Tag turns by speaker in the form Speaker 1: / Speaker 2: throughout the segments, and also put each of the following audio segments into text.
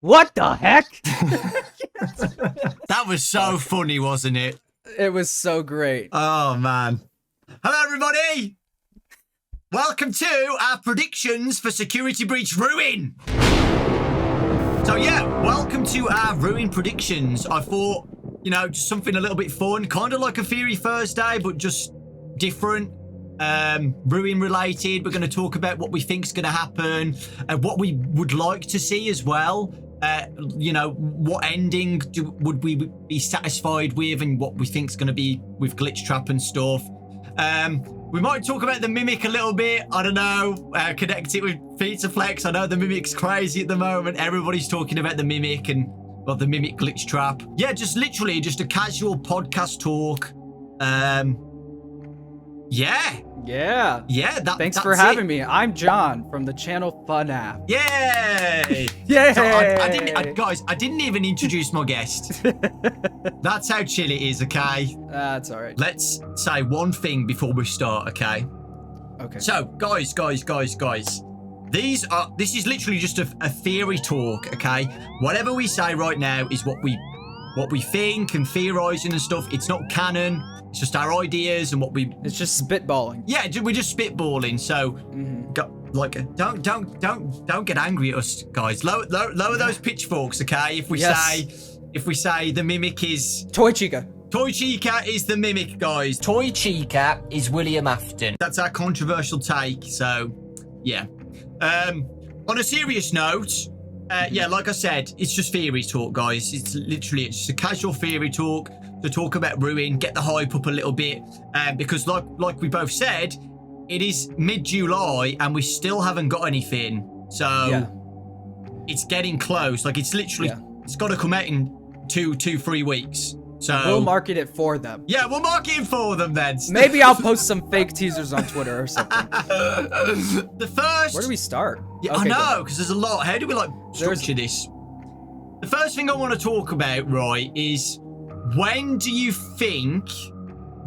Speaker 1: What the heck?
Speaker 2: That was so funny, wasn't it?
Speaker 1: It was so great.
Speaker 2: Oh, man. Hello, everybody. Welcome to our predictions for Security Breach Ruin. So, yeah, welcome to our Ruin predictions. I thought, you know, just something a little bit fun, kind of like a Theory Thursday, but just different. Ruin related. We're going to talk about what we think is going to happen and what we would like to see as well. You know, what ending would we be satisfied with, and what we think is going to be with Glitch Trap and stuff. We might talk about the Mimic a little bit. I don't know. Connect it with Pizza Flex. I know the Mimic's crazy at the moment. Everybody's talking about the Mimic and, well, the Mimic Glitch Trap. Yeah, just literally just a casual podcast talk. Yeah.
Speaker 1: Thanks for having me. I'm John from the channel Fuhnaff.
Speaker 2: Yay!
Speaker 1: Yay!
Speaker 2: So I didn't even introduce my guest. That's how chill it is, okay?
Speaker 1: That's all right.
Speaker 2: Let's say one thing before we start, okay?
Speaker 1: Okay.
Speaker 2: So, guys. This is literally just a theory talk, okay? Whatever we say right now is what we think and theorizing and stuff. It's not canon. It's just our ideas and what we.
Speaker 1: It's just spitballing.
Speaker 2: Yeah, we're just spitballing. So, don't get angry at us, guys. Lower those pitchforks, okay? If we say the Mimic is
Speaker 1: Toy Chica.
Speaker 2: Toy Chica is the Mimic, guys.
Speaker 3: Toy Chica is William Afton.
Speaker 2: That's our controversial take. So, yeah. On a serious note. Yeah, like I said, it's just theory talk, guys. It's just a casual theory talk to talk about Ruin, get the hype up a little bit, because like we both said, it is mid-July and we still haven't got anything. So it's getting close. Like it's literally, it's got to come out in 3 weeks. So
Speaker 1: we'll market it for them.
Speaker 2: Yeah, we'll market it for them then.
Speaker 1: Maybe I'll post some fake teasers on Twitter or something.
Speaker 2: The first.
Speaker 1: Where do we start?
Speaker 2: Yeah,
Speaker 1: okay,
Speaker 2: I know, because there's a lot. How do we structure this? The first thing I want to talk about, right, is when do you think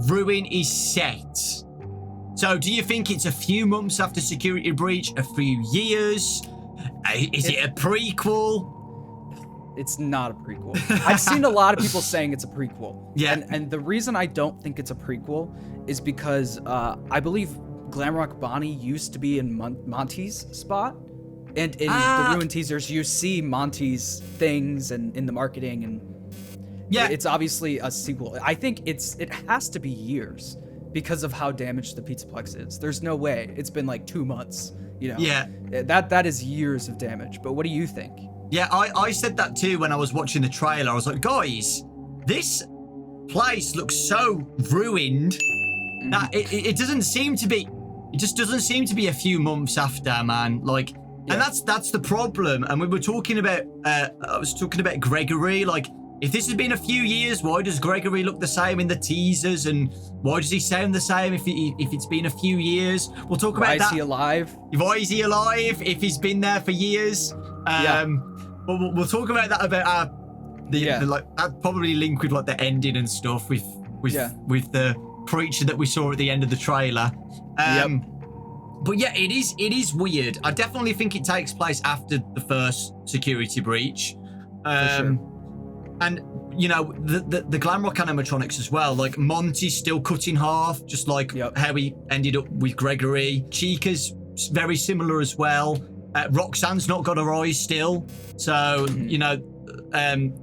Speaker 2: Ruin is set? So do you think it's a few months after Security Breach, a few years? Is it a prequel?
Speaker 1: It's not a prequel. I've seen a lot of people saying it's a prequel.
Speaker 2: Yeah.
Speaker 1: And the reason I don't think it's a prequel is because I believe Glamrock Bonnie used to be in Monty's spot. And in the Ruin teasers, you see Monty's things and in the marketing. And yeah, it's obviously a sequel. I think it has to be years because of how damaged the Pizzaplex is. There's no way. It's been like 2 months. You know. Yeah. That is years of damage. But what do you think?
Speaker 2: Yeah, I said that too when I was watching the trailer. I was like, guys, this place looks so ruined that it doesn't seem to be. It just doesn't seem to be a few months after, man. Like, and that's the problem. And we were talking about. I was talking about Gregory. Like, if this has been a few years, why does Gregory look the same in the teasers? And why does he sound the same if it's been a few years? We'll talk about that.
Speaker 1: Why is he alive?
Speaker 2: Why is he alive if he's been there for years? But we'll talk about that that probably link with like the ending and stuff with the preacher that we saw at the end of the trailer. But yeah, it is weird. I definitely think it takes place after the first Security Breach.
Speaker 1: For sure.
Speaker 2: And you know the Glamrock animatronics as well. Like Monty's still cut in half, just like how he ended up with Gregory. Chica's very similar as well. Roxanne's not got her eyes still, so you know,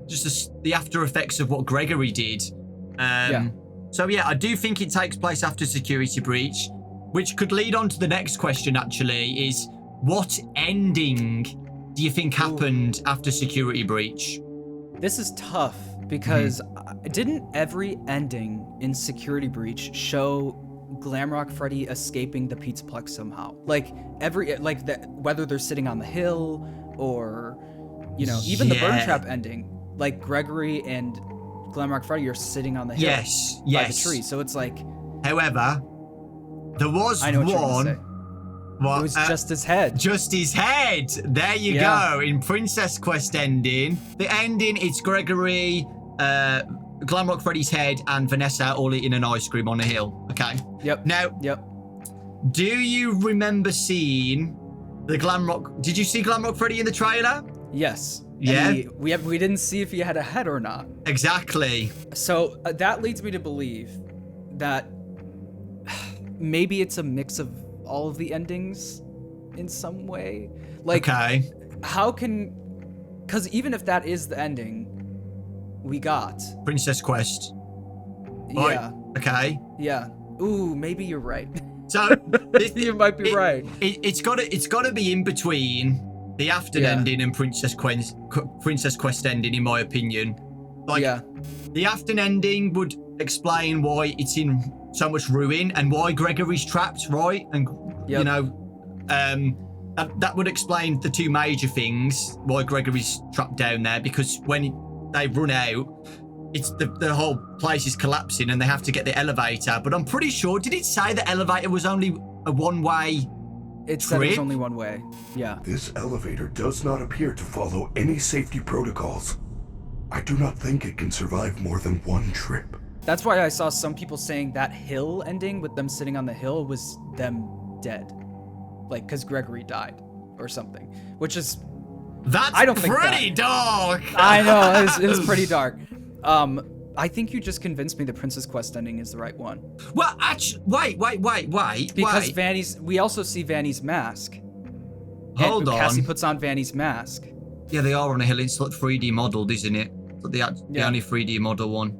Speaker 2: just the after effects of what Gregory did. So yeah, I do think it takes place after Security Breach, which could lead on to the next question. Actually, is what ending do you think happened after Security Breach?
Speaker 1: This is tough because didn't every ending in Security Breach show Glamrock Freddy escaping the Pizzaplex somehow? Like whether they're sitting on the hill or, you know, even the Burn Trap ending, like Gregory and Glamrock Freddy are sitting on the hill by the tree. So it's like.
Speaker 2: However, there was one.
Speaker 1: It was just his head.
Speaker 2: Just his head. There you go. In Princess Quest ending, the ending, it's Gregory, Glamrock Freddy's head, and Vanessa all eating an ice cream on a hill. Okay.
Speaker 1: Yep.
Speaker 2: Now. Yep. Do you remember seeing the Glamrock? Did you see Glamrock Freddy in the trailer?
Speaker 1: Yes.
Speaker 2: Yeah.
Speaker 1: And we didn't see if he had a head or not.
Speaker 2: Exactly.
Speaker 1: So that leads me to believe that maybe it's a mix of all of the endings in some way. Like,
Speaker 2: Okay.
Speaker 1: how can... Because even if that is the ending we got...
Speaker 2: Princess Quest.
Speaker 1: Yeah.
Speaker 2: Okay.
Speaker 1: Yeah. Ooh, maybe you're right.
Speaker 2: So
Speaker 1: You might be right.
Speaker 2: It's got to be in between the Afton ending and Princess Quest ending, in my opinion. Like,
Speaker 1: yeah.
Speaker 2: the Afton ending would explain why it's in so much ruin and why Gregory's trapped, right? And you know, that would explain the two major things why Gregory's trapped down there. Because when they run out, it's the whole place is collapsing and they have to get the elevator. But I'm pretty sure, did it say the elevator was only a one-way?
Speaker 1: It said it was only one way. Yeah.
Speaker 4: This elevator does not appear to follow any safety protocols. I do not think it can survive more than one trip.
Speaker 1: That's why I saw some people saying that hill ending with them sitting on the hill was them dead. Like, because Gregory died or something. Which is...
Speaker 2: That's
Speaker 1: I don't
Speaker 2: pretty
Speaker 1: think
Speaker 2: dark.
Speaker 1: I know, it was pretty dark. I think you just convinced me the Princess Quest ending is the right one.
Speaker 2: Well, actually, wait.
Speaker 1: Because Vanny's... We also see Vanny's mask.
Speaker 2: Hold on.
Speaker 1: Cassie puts on Vanny's mask.
Speaker 2: Yeah, they are on a hill. It's like 3D modeled, isn't it? The only 3D model one.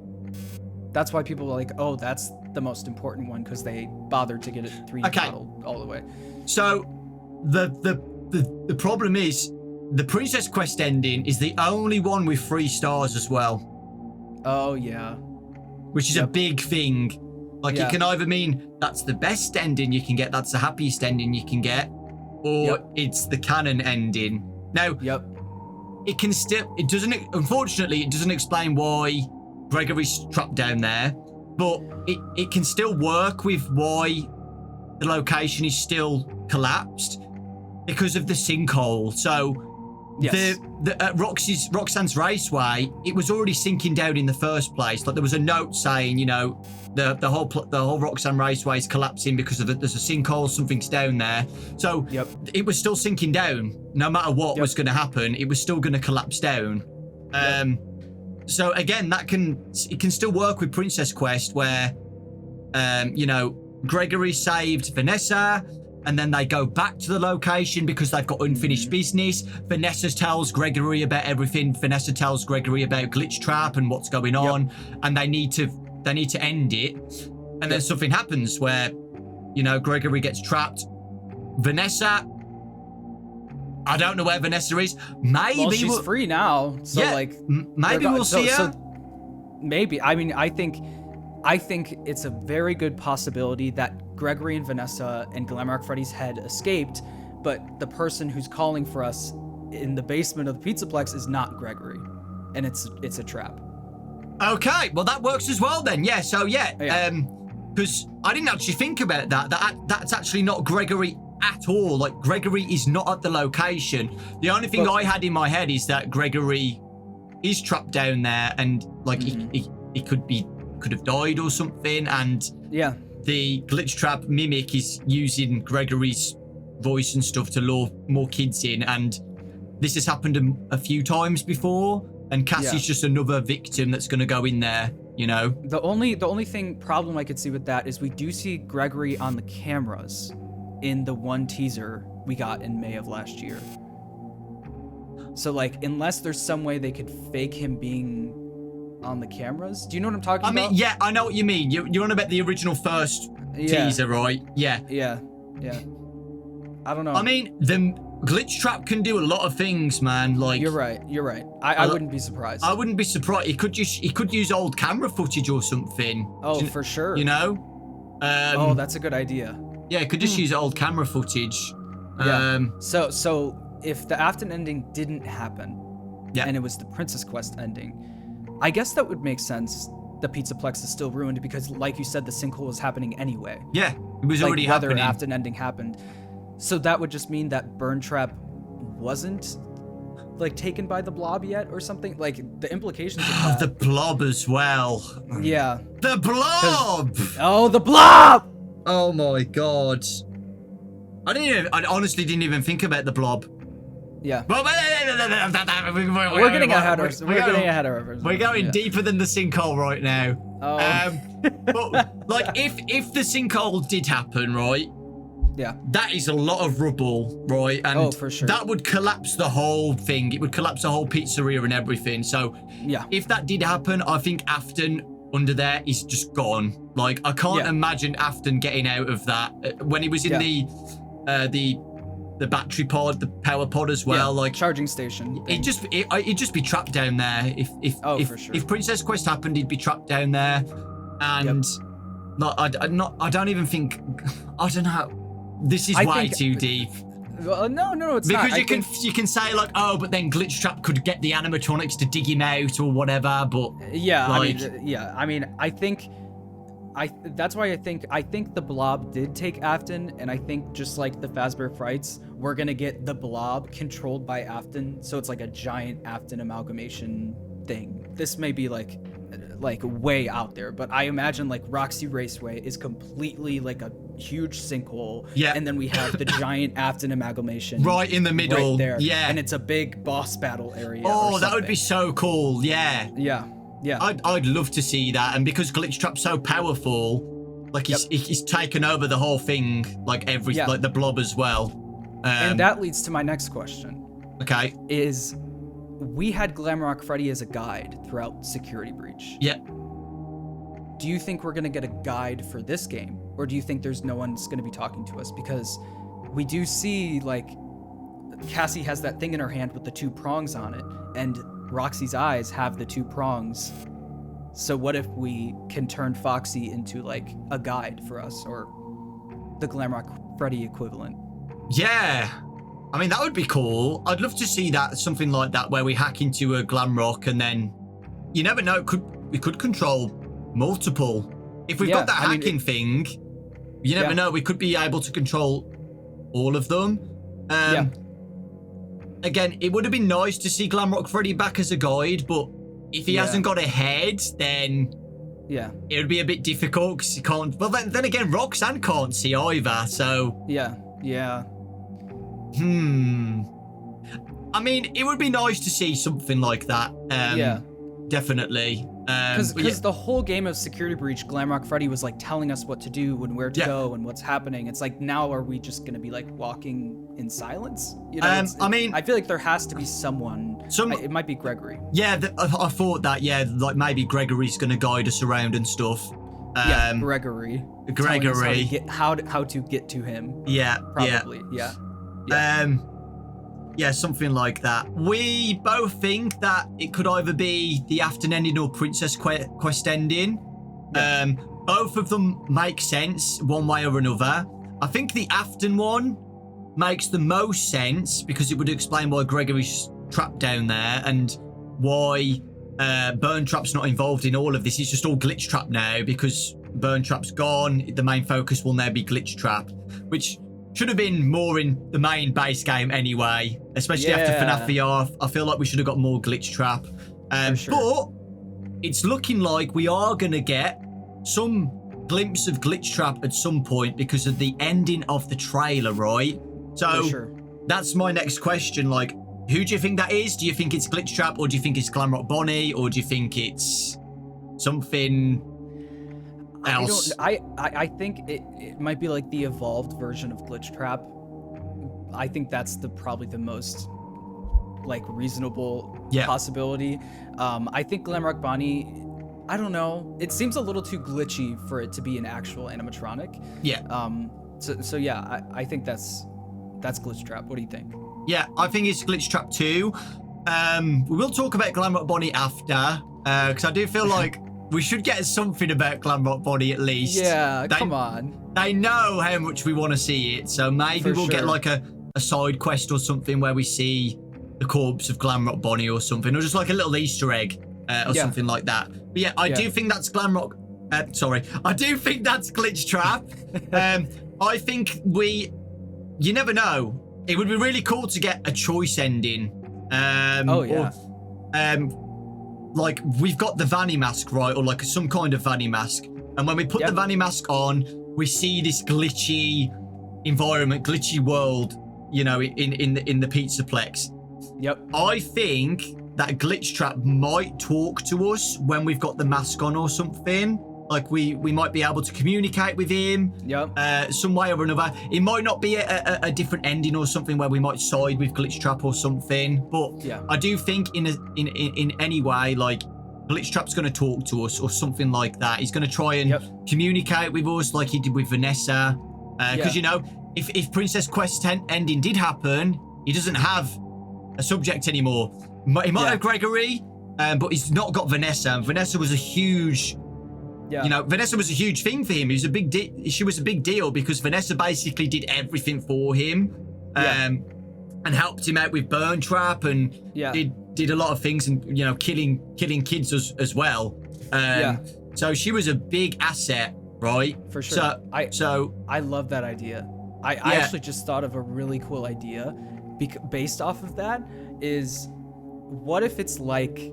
Speaker 1: That's why people are like, oh, that's the most important one, because they bothered to get it 3D modeled all the way.
Speaker 2: So, the problem is, the Princess Quest ending is the only one with 3 stars as well.
Speaker 1: Oh, yeah.
Speaker 2: Which is a big thing. Like, it can either mean that's the best ending you can get, that's the happiest ending you can get, or it's the canon ending. Now, it can still... Unfortunately, it doesn't explain why Gregory's trapped down there, but it can still work with why the location is still collapsed because of the sinkhole. So Roxanne's Raceway, it was already sinking down in the first place. Like, there was a note saying, you know, the whole Roxanne Raceway is collapsing because of there's a sinkhole, something's down there. So it was still sinking down. No matter what was going to happen, it was still going to collapse down. So again, it can still work with Princess Quest, where you know, Gregory saved Vanessa, and then they go back to the location because they've got unfinished business. Vanessa tells Gregory about everything. Vanessa tells Gregory about Glitch Trap and what's going on, and they need to end it. And then something happens where, you know, Gregory gets trapped. Vanessa, I don't know where Vanessa is. Maybe
Speaker 1: she's free now. So
Speaker 2: maybe we'll see her.
Speaker 1: So maybe. I mean, I think it's a very good possibility that Gregory and Vanessa and Glamrock Freddy's head escaped, but the person who's calling for us in the basement of the Pizzaplex is not Gregory, and it's a trap.
Speaker 2: Okay, well that works as well then. Yeah, so because I didn't actually think about that's actually not Gregory at all. Like, Gregory is not at the location. The only thing I had in my head is that Gregory is trapped down there, and like he could have died or something, and the Glitch Trap mimic is using Gregory's voice and stuff to lure more kids in, and this has happened a few times before, and Cassie's just another victim that's going to go in there, you know. The only
Speaker 1: problem I could see with that is we do see Gregory on the cameras in the one teaser we got in May of last year. So, like, unless there's some way they could fake him being on the cameras. Do you know what I'm talking about?
Speaker 2: I mean, yeah, I know what you mean. You're on about the original first teaser, right? Yeah.
Speaker 1: I don't know.
Speaker 2: I mean, the Glitch Trap can do a lot of things, man. Like,
Speaker 1: you're right. I wouldn't be surprised.
Speaker 2: I wouldn't be surprised. He could use old camera footage or something.
Speaker 1: Oh, for sure.
Speaker 2: You know?
Speaker 1: Oh, that's a good idea.
Speaker 2: Yeah, it could just use old camera footage.
Speaker 1: So if the Afton ending didn't happen, and it was the Princess Quest ending, I guess that would make sense. The Pizzaplex is still ruined because, like you said, the sinkhole was happening anyway.
Speaker 2: Yeah, it was already happening.
Speaker 1: Whether Afton ending happened. So that would just mean that Burn Trap wasn't, like, taken by the blob yet or something. Like, the implications of that.
Speaker 2: The blob as well.
Speaker 1: Yeah.
Speaker 2: The blob!
Speaker 1: Oh, the blob!
Speaker 2: Oh my god. I honestly didn't even think about the blob.
Speaker 1: Yeah.
Speaker 2: Well,
Speaker 1: We're getting ahead of ourselves. We're getting ahead of ourselves.
Speaker 2: We're going deeper than the sinkhole right now.
Speaker 1: Oh.
Speaker 2: But like, if the sinkhole did happen, right?
Speaker 1: Yeah.
Speaker 2: That is a lot of rubble, right? And
Speaker 1: for sure.
Speaker 2: that would collapse the whole thing. It would collapse the whole pizzeria and everything. So
Speaker 1: Yeah.
Speaker 2: if that did happen, I think Afton under there is just gone. Like, I can't imagine Afton getting out of that when he was in the battery pod, the power pod as well. Like,
Speaker 1: charging station.
Speaker 2: he'd just be trapped down there.
Speaker 1: For sure.
Speaker 2: If Princess Quest happened, he'd be trapped down there. And I don't even think, I don't know. This is way too deep.
Speaker 1: Well, no, it's
Speaker 2: because
Speaker 1: not.
Speaker 2: you can say like, oh, but then Glitch Trap could get the animatronics to dig him out or whatever. But
Speaker 1: yeah,
Speaker 2: like,
Speaker 1: I think that's why I think the Blob did take Afton, and I think just like the Fazbear Frights, we're gonna get the Blob controlled by Afton, so it's like a giant Afton amalgamation thing. This may be like way out there, but I imagine like Roxy Raceway is completely like a huge sinkhole, and then we have the giant Afton amalgamation
Speaker 2: right in the middle,
Speaker 1: right there,
Speaker 2: yeah,
Speaker 1: and it's a big boss battle area.
Speaker 2: Oh, that would be so cool, yeah.
Speaker 1: I'd
Speaker 2: love to see that, and because Glitch Trap's so powerful, like he's taken over the whole thing, like like the Blob as well.
Speaker 1: And that leads to my next question.
Speaker 2: Okay.
Speaker 1: Is we had Glamrock Freddy as a guide throughout Security Breach.
Speaker 2: Yeah.
Speaker 1: Do you think we're going to get a guide for this game? Or do you think there's no one's going to be talking to us? Because we do see, like, Cassie has that thing in her hand with the 2 prongs on it, and Roxy's eyes have the 2 prongs. So what if we can turn Foxy into, like, a guide for us, or the Glamrock Freddy equivalent?
Speaker 2: Yeah. I mean, that would be cool. I'd love to see that, something like that, where we hack into a Glamrock and then, you never know, we could control multiple. If we've got that hacking thing, you never know, we could be able to control all of them. Again, it would have been nice to see Glamrock Freddy back as a guide, but if he hasn't got a head, then it would be a bit difficult because he can't. Well, then again, Roxanne can't see either, so
Speaker 1: yeah.
Speaker 2: I mean, it would be nice to see something like that. Definitely.
Speaker 1: Because the whole game of Security Breach, Glamrock Freddy was like telling us what to do and where to go and what's happening. It's like, now are we just gonna be like walking in silence? You know,
Speaker 2: I mean,
Speaker 1: I feel like there has to be someone. It might be Gregory.
Speaker 2: Yeah, I thought that. Yeah, like maybe Gregory's gonna guide us around and stuff.
Speaker 1: Gregory. How to get to him.
Speaker 2: Yeah,
Speaker 1: probably. Yeah.
Speaker 2: Yeah, something like that. We both think that it could either be the Afton ending or Princess Quest ending. Both of them make sense one way or another. I think the Afton one makes the most sense because it would explain why Gregory's trapped down there and why Burn Trap's not involved in all of this. It's just all Glitch Trap now because Burn Trap's gone. The main focus will now be Glitch Trap, which should have been more in the main base game anyway, especially after FNAF VR. I feel like we should have got more Glitch Trap. But it's looking like we are going to get some glimpse of Glitch Trap at some point because of the ending of the trailer, right? So that's my next question. Like, who do you think that is? Do you think it's Glitch Trap, or do you think it's Glamrock Bonnie, or do you think it's something else?
Speaker 1: I think it might be like the evolved version of Glitch Trap. I think that's probably the most like reasonable possibility. I think Glamrock Bonnie, I don't know. It seems a little too glitchy for it to be an actual animatronic. Yeah. So yeah, I think that's Glitch Trap. What do you think?
Speaker 2: Yeah, I think it's Glitch Trap 2. We will talk about Glamrock Bonnie after, because I do feel like we should get something about Glamrock Bonnie at least.
Speaker 1: Yeah, come on.
Speaker 2: They know how much we want to see it, so maybe we'll get like a side quest or something where we see the corpse of Glamrock Bonnie or something, or just like a little Easter egg or something like that. But yeah, I do think that's Glamrock. I do think that's Glitch Trap. I think you never know. It would be really cool to get a choice ending. Like, we've got the Vanny mask, right? Or like some kind of Vanny mask. And when we put the Vanny mask on, we see this glitchy environment, glitchy world, you know, in the Pizzaplex.
Speaker 1: Yep.
Speaker 2: I think that glitch trap might talk to us when we've got the mask on or something. Like we might be able to communicate with him.
Speaker 1: Yep.
Speaker 2: Some way or another. It might not be a different ending or something where we might side with glitch trap or something. But
Speaker 1: Yeah.
Speaker 2: I do think in any way, like glitch trap's going to talk to us or something like that. He's going to try and communicate with us like he did with Vanessa. Because you know, if Princess Quest ending did happen, he doesn't have a subject anymore. He might have Gregory, but he's not got Vanessa. And Vanessa was a huge, you know, Vanessa was a huge thing for him. He was a big she was a big deal because Vanessa basically did everything for him, and helped him out with Burn Trap and did a lot of things and, you know, killing kids as well. So she was a big asset, right?
Speaker 1: For sure.
Speaker 2: So
Speaker 1: I love that idea. I actually just thought of a really cool idea based off of that is, what if it's like,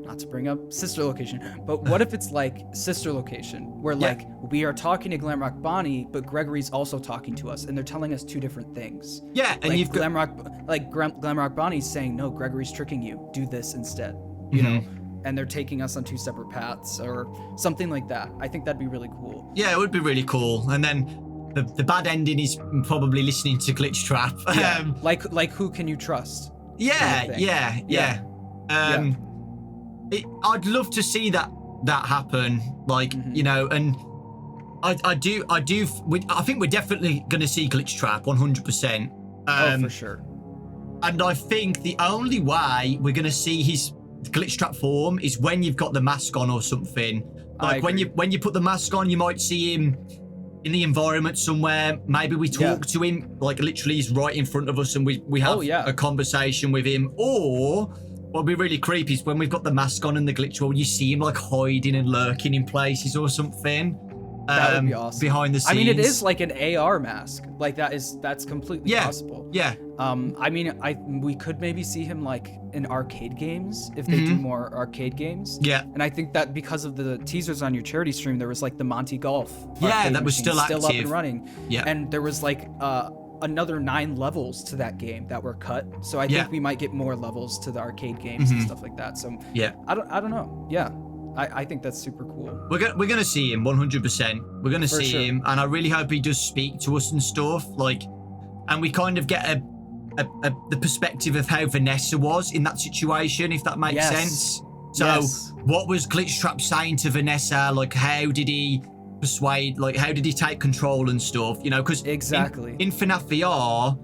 Speaker 1: not to bring up Sister Location, but what if it's like Sister Location, where like we are talking to Glamrock Bonnie, but Gregory's also talking to us, and they're telling us two different things.
Speaker 2: Yeah, and
Speaker 1: like
Speaker 2: you've got
Speaker 1: Glamrock Bonnie's saying, no, Gregory's tricking you. Do this instead. You know, and they're taking us on two separate paths or something like that. I think that'd be really cool.
Speaker 2: Yeah, it would be really cool. And then the bad ending is probably listening to Glitch Trap.
Speaker 1: Yeah. Like who can you trust?
Speaker 2: Yeah. I'd love to see that happen. Like, you know, and I think we're definitely going to see Glitch Trap 100%.
Speaker 1: For sure.
Speaker 2: And I think the only way we're going to see his Glitch Trap form is when you've got the mask on or something. Like when you put the mask on, you might see him in the environment somewhere. Maybe we talk to him, like literally he's right in front of us and we have a conversation with him. Or what'd be really creepy is when we've got the mask on and the glitch world, you see him like hiding and lurking in places or something.
Speaker 1: That would be awesome.
Speaker 2: Behind the scenes.
Speaker 1: I mean, it is like an AR mask. Like that's completely possible.
Speaker 2: Yeah.
Speaker 1: I mean, we could maybe see him like in arcade games if they do more arcade games. Yeah. And I think that because of the teasers on your charity stream, there was like the Monty Golf.
Speaker 2: Yeah, that was still active.
Speaker 1: Still up and running.
Speaker 2: Yeah.
Speaker 1: And there was like another 9 levels to that game that were cut. So I think we might get more levels to the arcade games and stuff like that. So I don't know. Yeah. I think that's super cool.
Speaker 2: We're gonna see him 100%. We're gonna see him, and I really hope he does speak to us and stuff. Like, and we kind of get the perspective of how Vanessa was in that situation, if that makes sense. So, what was Glitch Trap saying to Vanessa? Like, how did he persuade? Like, how did he take control and stuff? You know, because in FNAF VR,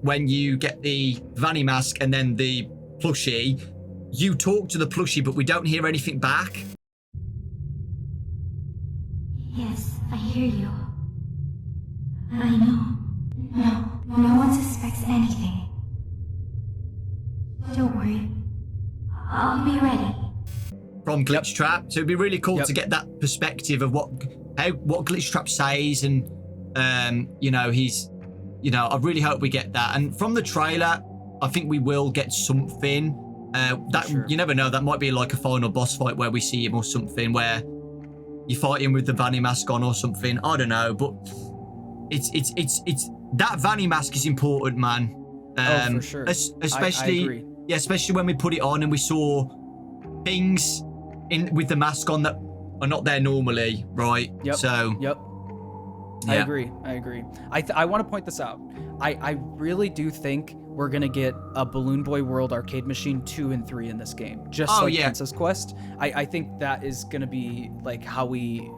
Speaker 2: when you get the Vanny mask and then the plushie, you talk to the plushie, but we don't hear anything back.
Speaker 5: Yes, I hear you. I know. No one suspects anything. Don't worry. I'll be ready.
Speaker 2: From Glitch Trap. So it'd be really cool to get that perspective of what Glitch Trap says, and you know, I really hope we get that. And from the trailer, I think we will get something. You never know, that might be like a final boss fight where we see him or something, where you fight him with the Vanny mask on or something. I don't know, but it's that Vanny mask is important, man.
Speaker 1: For sure.
Speaker 2: Especially,
Speaker 1: I agree.
Speaker 2: Yeah, especially when we put it on and we saw things with the mask on that are not there normally, right?
Speaker 1: I agree. I want to point this out. I really do think we're gonna get a Balloon Boy World arcade machine 2 and 3 in this game, just Princess Quest. I think that is gonna be like how we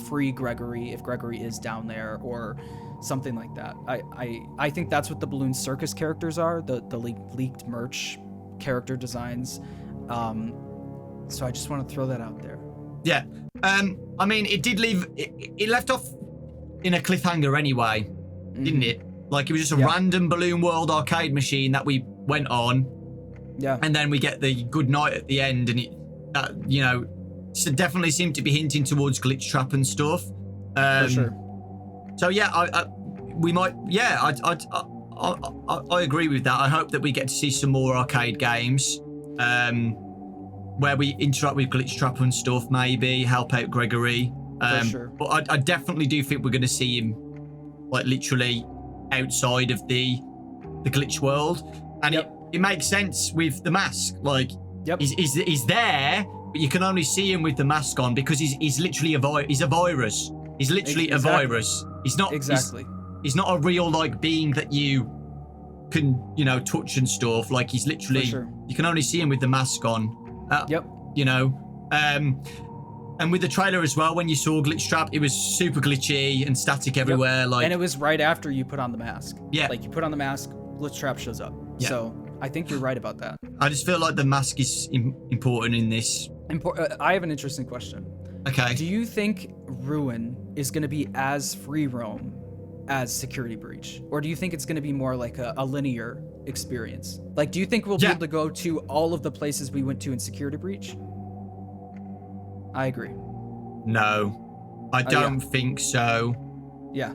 Speaker 1: free Gregory if Gregory is down there or something like that. I think that's what the Balloon Circus characters are, the leaked merch character designs. So I just want to throw that out there.
Speaker 2: Yeah. I mean, it left off in a cliffhanger anyway, didn't it? Like, it was just a random Balloon World arcade machine that we went on. Yeah. And then we get the good night at the end, and you know, definitely seemed to be hinting towards Glitch Trap and stuff.
Speaker 1: For sure.
Speaker 2: So yeah, we might. Yeah, I agree with that. I hope that we get to see some more arcade games, where we interact with Glitch Trap and stuff. Maybe help out Gregory.
Speaker 1: For sure.
Speaker 2: But I definitely do think we're going to see him, like, literally outside of the glitch world, and it makes sense with the mask. Like,
Speaker 1: Yep.
Speaker 2: he's there, but you can only see him with the mask on because he's literally he's a virus. He's literally a virus. He's not
Speaker 1: exactly.
Speaker 2: He's not a real like being that you can touch and stuff. Like he's literally you can only see him with the mask on.
Speaker 1: Yep.
Speaker 2: And with the trailer as well, when you saw Glitch Trap, it was super glitchy and static everywhere.
Speaker 1: Yep.
Speaker 2: Like,
Speaker 1: and it was right after you put on the mask.
Speaker 2: Yeah.
Speaker 1: Like you put on the mask, Glitch Trap shows up.
Speaker 2: Yeah.
Speaker 1: So I think you're right about that.
Speaker 2: I just feel like the mask is important in this.
Speaker 1: I have an interesting question.
Speaker 2: Okay.
Speaker 1: Do you think Ruin is going to be as free roam as Security Breach? Or do you think it's going to be more like a linear experience? Like, do you think we'll be able to go to all of the places we went to in Security Breach? I agree.
Speaker 2: No, I don't think so.
Speaker 1: Yeah.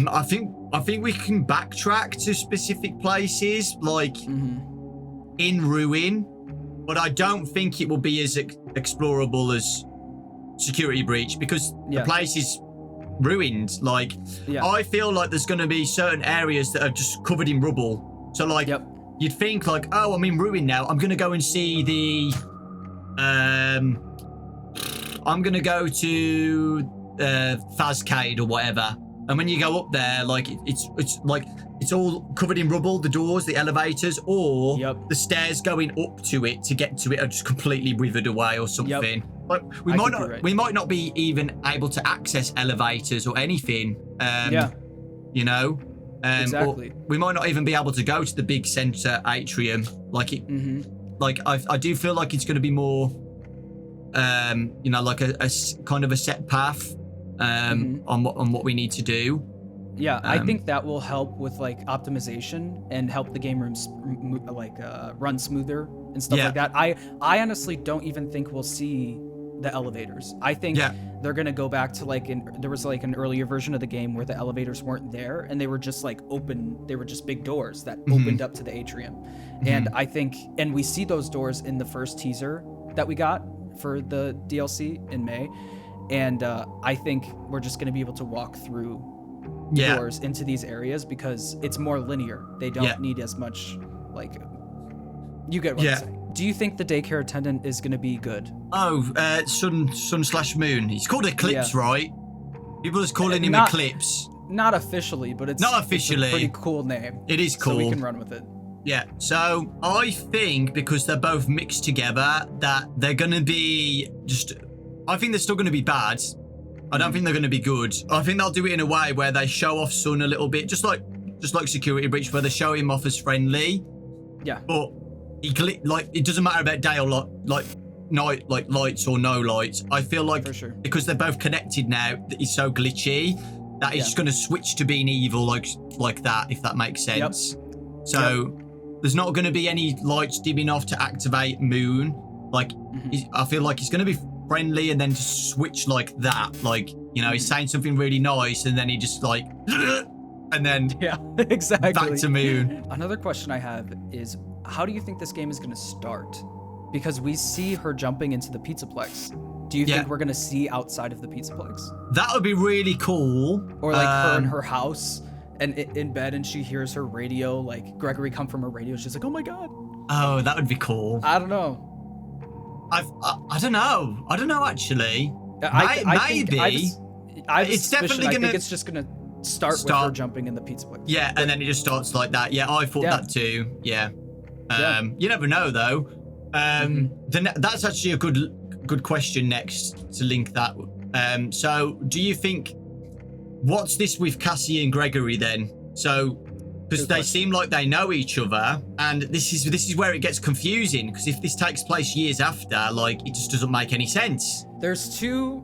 Speaker 2: I think we can backtrack to specific places, like in Ruin, but I don't think it will be as explorable as Security Breach because the place is ruined. Like, I feel like there's going to be certain areas that are just covered in rubble. So, like, you'd think, like, oh, I'm in Ruin now. I'm going to go and see the... I'm going to go to Fazcade or whatever. And when you go up there, like, it's all covered in rubble, the doors, the elevators, or the stairs going up to it to get to it are just completely withered away or something. Like, we might not be even able to access elevators or anything.
Speaker 1: Exactly.
Speaker 2: We might not even be able to go to the big center atrium. Like it. Like I do feel like it's going to be more, like a kind of a set path. On what we need to do.
Speaker 1: Yeah, I think that will help with like optimization and help the game rooms run smoother and stuff like that. I honestly don't even think we'll see the elevators. I think they're gonna go back to there was like an earlier version of the game where the elevators weren't there and they were just like open. They were just big doors that opened up to the atrium, and I think we see those doors in the first teaser that we got for the DLC in May. And I think we're just going to be able to walk through doors into these areas because it's more linear. They don't need as much, like, you get what I'm saying. Do you think the daycare attendant is going to be good?
Speaker 2: Oh, sun/moon. He's called Eclipse, right? People are calling him Eclipse.
Speaker 1: Not officially, but it's
Speaker 2: not officially.
Speaker 1: It's a pretty cool name.
Speaker 2: It is cool.
Speaker 1: So we can run with it.
Speaker 2: Yeah, so I think because they're both mixed together that they're going to be just... I think they're still going to be bad. I don't think they're going to be good. I think they'll do it in a way where they show off Sun a little bit, just like Security Breach, where they show him off as friendly. Yeah. But it doesn't matter about day or night, like lights or no lights. I feel like because they're both connected now, it's so glitchy that it's just going to switch to being evil like that, if that makes sense. So there's not going to be any lights dimming off to activate Moon. Like I feel like he's going to be friendly and then just switch like that, like he's saying something really nice and then he just like and then
Speaker 1: exactly
Speaker 2: back to Moon.
Speaker 1: Another question I have is, how do you think this game is going to start? Because we see her jumping into the Pizzaplex. Do you think we're going to see outside of the Pizzaplex?
Speaker 2: That would be really cool.
Speaker 1: Or like her in her house and in bed and she hears her radio, like Gregory come from her radio. She's like, oh my god.
Speaker 2: Oh, that would be cool.
Speaker 1: I don't know.
Speaker 2: I don't know. I don't know actually. Maybe.
Speaker 1: It's definitely gonna. I think it's just gonna start with her jumping in the Pizzaplex.
Speaker 2: Yeah, and then it just starts like that. Yeah, I thought that too. Yeah. You never know though. Then that's actually a good question next to link that. So do you think what's this with Cassie and Gregory then? So. Because they seem like they know each other, and this is where it gets confusing. Because if this takes place years after, like it just doesn't make any sense.
Speaker 1: There's two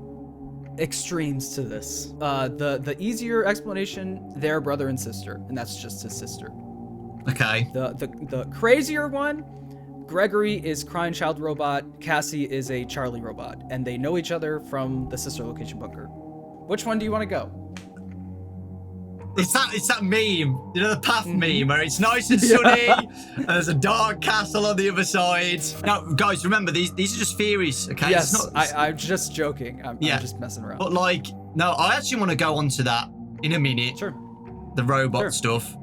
Speaker 1: extremes to this. The easier explanation, they're brother and sister, and that's just his sister.
Speaker 2: Okay.
Speaker 1: The crazier one, Gregory is Crying Child robot, Cassie is a Charlie robot, and they know each other from the sister location bunker. Which one do you want to go?
Speaker 2: It's that meme, the path meme, where it's nice and sunny, and there's a dark castle on the other side. Now, guys, remember, these are just theories, okay?
Speaker 1: Yes, I'm just joking. I'm just messing around.
Speaker 2: But, no, I actually want to go on to that in a minute.
Speaker 1: Sure.
Speaker 2: The robot stuff.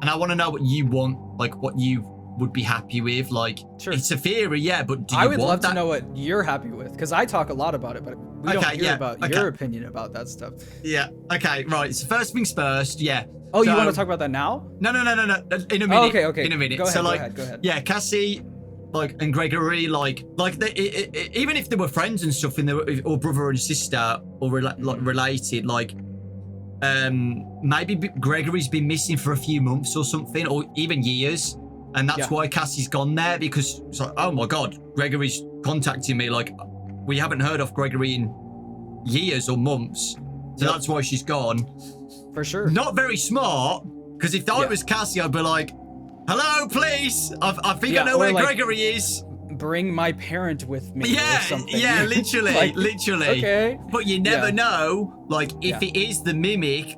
Speaker 2: and I want to know what you want, like what you would be happy with. Like,
Speaker 1: Sure.
Speaker 2: it's a theory, yeah, but do you
Speaker 1: I would
Speaker 2: want
Speaker 1: love
Speaker 2: that?
Speaker 1: to know what you're happy with, because I talk a lot about it, but we don't hear about your opinion about that stuff.
Speaker 2: Yeah. Okay. Right. So first things first. Yeah.
Speaker 1: Oh, you
Speaker 2: So-
Speaker 1: want to talk about that now?
Speaker 2: No. In a minute.
Speaker 1: Oh, okay.
Speaker 2: In a minute.
Speaker 1: Go ahead,
Speaker 2: so
Speaker 1: go
Speaker 2: like,
Speaker 1: ahead, go ahead.
Speaker 2: yeah, Cassie, like, and Gregory, like they, even if they were friends and stuff, in the or brother and sister, or like related, like, maybe Gregory's been missing for a few months or something, or even years, and that's why Cassie's gone there, because it's like, oh my god, Gregory's contacting me, like, we haven't heard of Gregory in years or months, so that's why she's gone.
Speaker 1: For sure.
Speaker 2: Not very smart, because if I was Cassie, I'd be like, hello, please. I think I know where
Speaker 1: like,
Speaker 2: Gregory is.
Speaker 1: Bring my parent with me or something.
Speaker 2: Yeah, literally,
Speaker 1: Like,
Speaker 2: literally.
Speaker 1: Okay.
Speaker 2: But you never know, like, if it is the mimic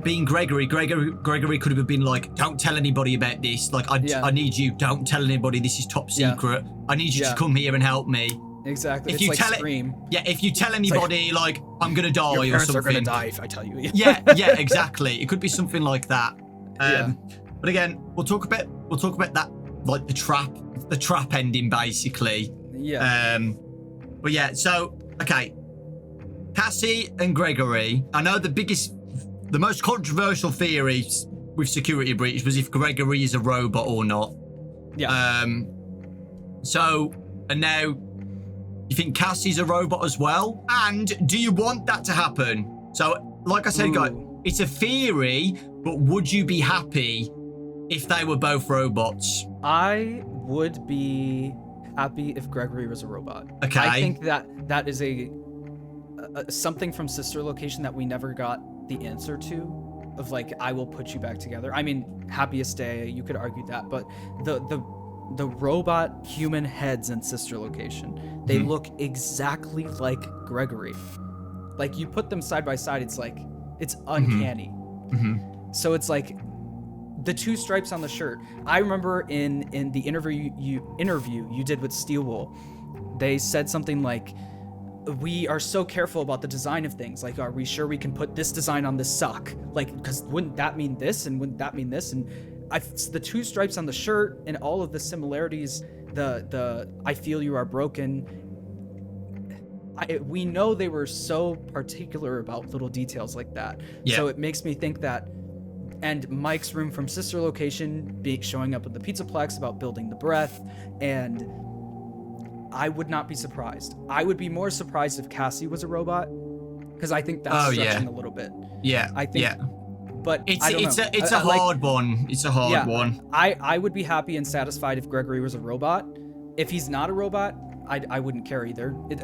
Speaker 2: being Gregory could have been like, don't tell anybody about this. Like, I need you, don't tell anybody, this is top secret. I need you to come here and help me.
Speaker 1: Exactly.
Speaker 2: If
Speaker 1: it's
Speaker 2: you
Speaker 1: like
Speaker 2: tell
Speaker 1: Scream.
Speaker 2: if you tell anybody, like, I'm gonna die
Speaker 1: Your
Speaker 2: or
Speaker 1: parents
Speaker 2: something.
Speaker 1: are gonna die if I tell you.
Speaker 2: yeah, exactly. It could be something like that. But again, we'll talk about that, like the trap ending, basically.
Speaker 1: Yeah.
Speaker 2: But yeah, so okay, Cassie and Gregory. I know the most controversial theory with Security Breach was if Gregory is a robot or not.
Speaker 1: Yeah.
Speaker 2: So, and now you think Cassie's a robot as well? And do you want that to happen? So, like I said, guys, it's a theory, but would you be happy if they were both robots?
Speaker 1: I would be happy if Gregory was a robot.
Speaker 2: Okay.
Speaker 1: I think that is a something from Sister Location that we never got the answer to, of like, I will put you back together. I mean, Happiest Day, you could argue that, but the robot human heads in Sister Location, they look exactly like Gregory. Like, you put them side by side, it's like, it's uncanny. So it's like the two stripes on the shirt. I remember in the interview you did with Steelwool, they said something like, we are so careful about the design of things. Like, are we sure we can put this design on this sock? Like, because wouldn't that mean this, and wouldn't that mean this? And the two stripes on the shirt and all of the similarities, the I feel you are broken. We know they were so particular about little details like that.
Speaker 2: Yeah.
Speaker 1: So it makes me think that, and Mike's room from Sister Location showing up at the Pizzaplex about building the breath, and I would not be surprised. I would be more surprised if Cassie was a robot, because I think that's stretching a little bit.
Speaker 2: Yeah.
Speaker 1: I think.
Speaker 2: Yeah.
Speaker 1: But
Speaker 2: it's a hard one. It's a hard one.
Speaker 1: I would be happy and satisfied if Gregory was a robot. If he's not a robot, I wouldn't care either. But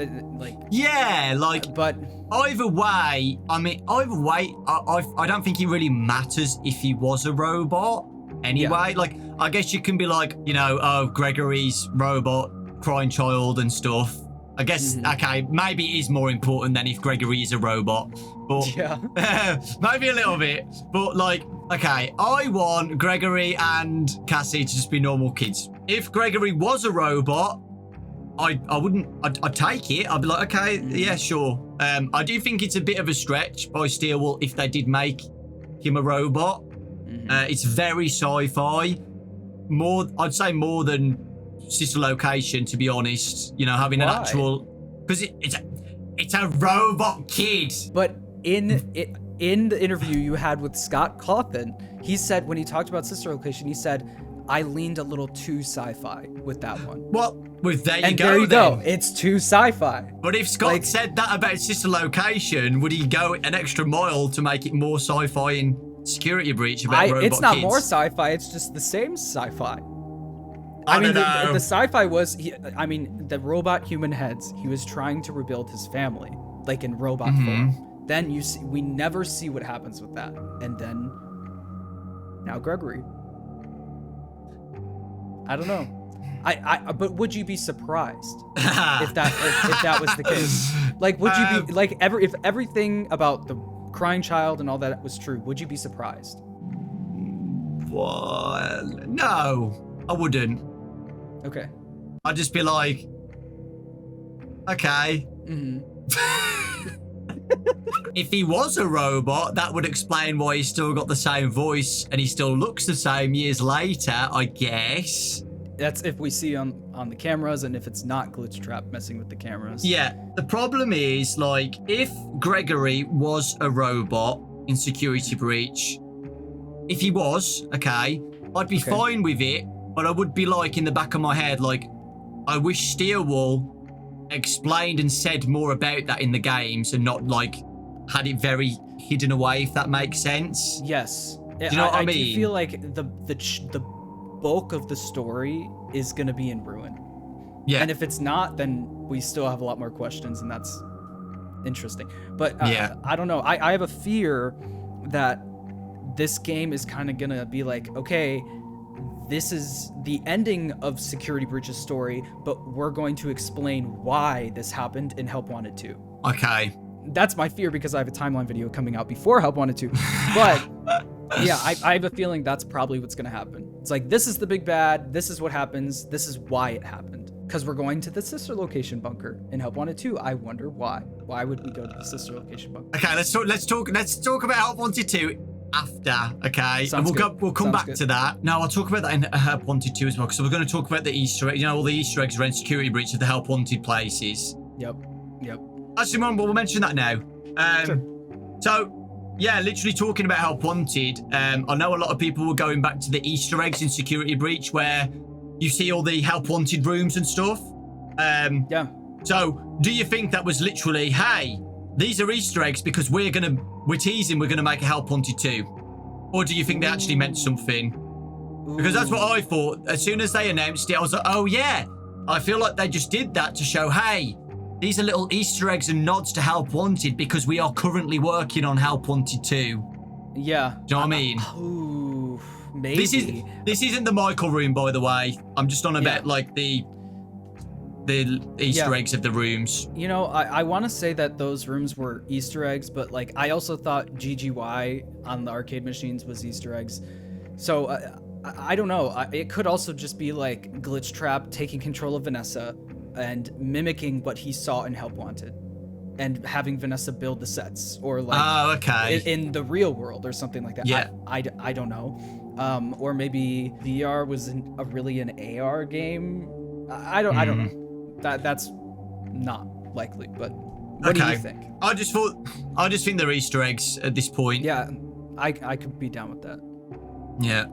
Speaker 2: either way, I don't think it really matters if he was a robot anyway. Like, I guess you can be like, Gregory's robot, crying child and stuff. I guess, okay, maybe it is more important than if Gregory is a robot. But maybe a little bit. But, like, okay, I want Gregory and Cassie to just be normal kids. If Gregory was a robot, I'd take it. I'd be like, okay, yeah, sure. I do think it's a bit of a stretch by Steelwool if they did make him a robot. It's very sci-fi. I'd say more than Sister Location, to be honest. Having an actual, because it's a robot kid.
Speaker 1: But in the interview you had with Scott Cawthon, he said, when he talked about Sister Location, he said, I leaned a little too sci-fi with that one.
Speaker 2: Well, there you
Speaker 1: go. It's too sci-fi.
Speaker 2: But if Scott said that about Sister Location, would he go an extra mile to make it more sci-fi in Security Breach about robot
Speaker 1: kids? It's not
Speaker 2: kids?
Speaker 1: more sci-fi. It's just the same sci-fi.
Speaker 2: I mean,
Speaker 1: the sci-fi was, the robot human heads. He was trying to rebuild his family, like in robot form. Then we never see what happens with that, and then now Gregory. I don't know. But would you be surprised if that was the case? Like, would you be like if everything about the crying child and all that was true? Would you be surprised?
Speaker 2: Well, no, I wouldn't.
Speaker 1: Okay.
Speaker 2: I'd just be like, okay. If he was a robot, that would explain why he's still got the same voice and he still looks the same years later, I guess.
Speaker 1: That's if we see on the cameras, and if it's not Glitch Trap messing with the cameras.
Speaker 2: Yeah, the problem is, like, if Gregory was a robot in Security Breach, if he was, okay, I'd be fine with it, but I would be like, in the back of my head, like, I wish Steelwall explained and said more about that in the games and not, like, had it very hidden away, if that makes sense.
Speaker 1: Yes.
Speaker 2: Do you know what I mean?
Speaker 1: do feel like the bulk of the story is going to be in Ruin.
Speaker 2: Yeah.
Speaker 1: And if it's not, then we still have a lot more questions, and that's interesting. But
Speaker 2: yeah.
Speaker 1: I don't know. I have a fear that this game is kind of going to be like, okay, this is the ending of Security Breach's story, but we're going to explain why this happened in Help Wanted 2.
Speaker 2: Okay.
Speaker 1: That's my fear, because I have a timeline video coming out before Help Wanted 2. But yeah, I have a feeling that's probably what's going to happen. It's like, this is the big bad. This is what happens. This is why it happened. Because we're going to the sister location bunker in Help Wanted 2. I wonder why. Why would we go to the sister location bunker?
Speaker 2: Okay, let's talk about Help Wanted 2 after, okay?
Speaker 1: Sounds
Speaker 2: and we'll come
Speaker 1: Sounds
Speaker 2: back
Speaker 1: good.
Speaker 2: to that. No, I'll talk about that in Help Wanted 2 as well, because we're going to talk about the Easter egg, all the Easter eggs around Security Breach of the Help Wanted places.
Speaker 1: Yep.
Speaker 2: Actually, we'll mention that now.
Speaker 1: Sure.
Speaker 2: So, yeah, literally talking about Help Wanted, I know a lot of people were going back to the Easter eggs in Security Breach where you see all the Help Wanted rooms and stuff.
Speaker 1: Yeah.
Speaker 2: So, do you think that was literally, hey, these are Easter eggs because we're teasing we're gonna make a Help Wanted 2? Or do you think they actually meant something? Because that's what I thought. As soon as they announced it, I was like, oh yeah, I feel like they just did that to show, hey, these are little Easter eggs and nods to Help Wanted because we are currently working on Help Wanted 2.
Speaker 1: Yeah.
Speaker 2: Do you know what I mean?
Speaker 1: Ooh, maybe.
Speaker 2: This isn't the Michael room, by the way. I'm just on about like the Easter eggs of the rooms.
Speaker 1: You know, I want to say that those rooms were Easter eggs, but like I also thought GGY on the arcade machines was Easter eggs. So I don't know. It could also just be like Glitch Trap taking control of Vanessa and mimicking what he saw in Help Wanted and having Vanessa build the sets, or like in the real world or something like that.
Speaker 2: Yeah.
Speaker 1: I don't know. Or maybe VR was really an AR game. I don't know. That's not likely, but what do you think?
Speaker 2: I just think they're Easter eggs at this point.
Speaker 1: Yeah, I could be down with that.
Speaker 2: Yeah.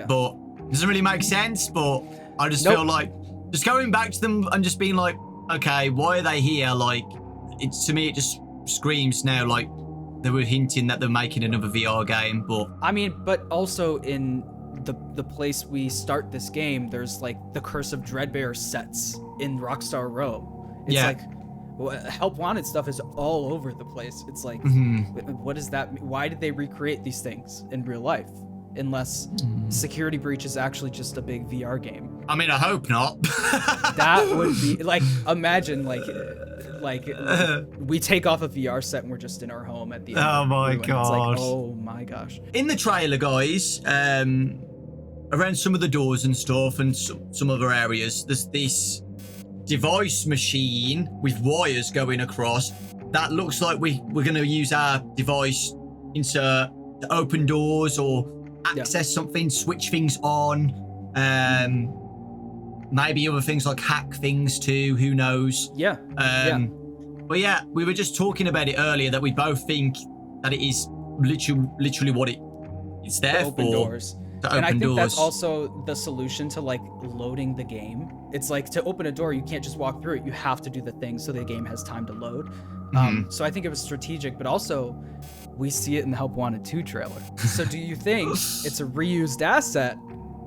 Speaker 2: But it doesn't really make sense, but I just feel like just going back to them and just being like, okay, why are they here? Like, to me, it just screams now like they were hinting that they're making another VR game, but... I mean,
Speaker 1: but also in the place we start this game, there's like the Curse of Dreadbear sets in Rockstar Row. It's like, Help Wanted stuff is all over the place. It's like, what does that mean? Why did they recreate these things in real life? Unless Security Breach is actually just a big VR game.
Speaker 2: I mean, I hope not.
Speaker 1: That would be like, imagine like we take off a VR set and we're just in our home at the end.
Speaker 2: Oh my gosh.
Speaker 1: It's like, oh my gosh.
Speaker 2: In the trailer, guys, around some of the doors and stuff and some other areas, there's this device machine with wires going across that looks like we're going to use our device insert to open doors or access something, switch things on, maybe other things like hack things too, who knows. But yeah, we were just talking about it earlier that we both think that it is literally what it's there
Speaker 1: open
Speaker 2: for.
Speaker 1: Doors.
Speaker 2: To open
Speaker 1: and I think
Speaker 2: doors.
Speaker 1: that's also the solution to like loading the game. It's like, to open a door, you can't just walk through it. You have to do the thing so the game has time to load. So I think it was strategic, but also we see it in the Help Wanted 2 trailer. So do you think it's a reused asset,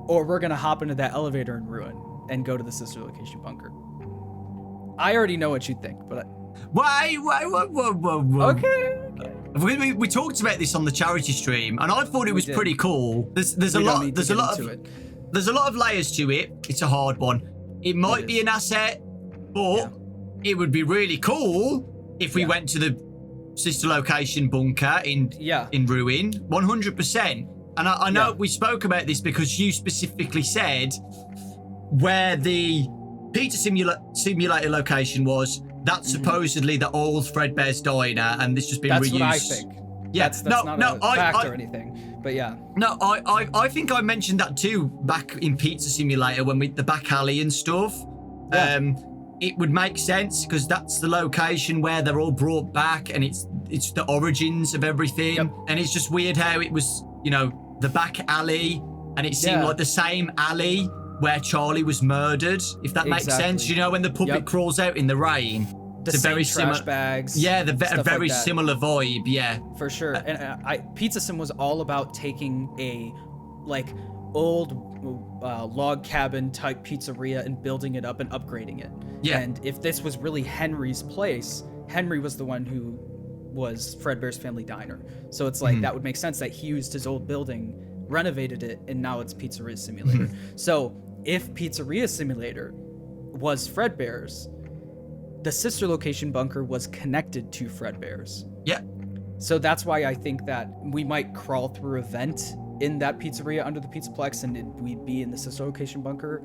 Speaker 1: or we're gonna hop into that elevator in Ruin and go to the sister location bunker? I already know what you think, but
Speaker 2: whoa.
Speaker 1: Okay.
Speaker 2: We talked about this on the charity stream, and I thought it was pretty cool. There's a lot of layers to it. It's a hard one. It might be an asset, but it would be really cool if we went to the sister location bunker in Ruin, 100%. And I know we spoke about this because you specifically said where the Peter simulator location was that's supposedly the old Fredbear's diner, and this just been
Speaker 1: That's
Speaker 2: reused.
Speaker 1: what I think.
Speaker 2: Yeah,
Speaker 1: That's not a fact or anything. But yeah.
Speaker 2: No, I think I mentioned that too back in Pizza Simulator when we the back alley and stuff.
Speaker 1: Yeah.
Speaker 2: It would make sense because that's the location where they're all brought back, and it's the origins of everything.
Speaker 1: Yep.
Speaker 2: And it's just weird how it was, you know, the back alley, and it seemed like the same alley where Charlie was murdered. If that makes sense, you know, when the puppet crawls out in the rain.
Speaker 1: The
Speaker 2: it's a
Speaker 1: same
Speaker 2: very
Speaker 1: trash
Speaker 2: similar
Speaker 1: bags.
Speaker 2: Yeah, a
Speaker 1: stuff
Speaker 2: very
Speaker 1: like that.
Speaker 2: similar vibe. Yeah,
Speaker 1: For sure. And Pizza Sim was all about taking a like old log cabin type pizzeria and building it up and upgrading it.
Speaker 2: Yeah.
Speaker 1: And if this was really Henry's place, Henry was the one who was Fredbear's Family Diner. So it's like that would make sense that he used his old building, renovated it, and now it's Pizzeria Simulator. So if Pizzeria Simulator was Fredbear's, the sister location bunker was connected to Fredbear's.
Speaker 2: yeah.
Speaker 1: So that's why I think that we might crawl through a vent in that pizzeria under the Pizzaplex and we'd be in the sister location bunker.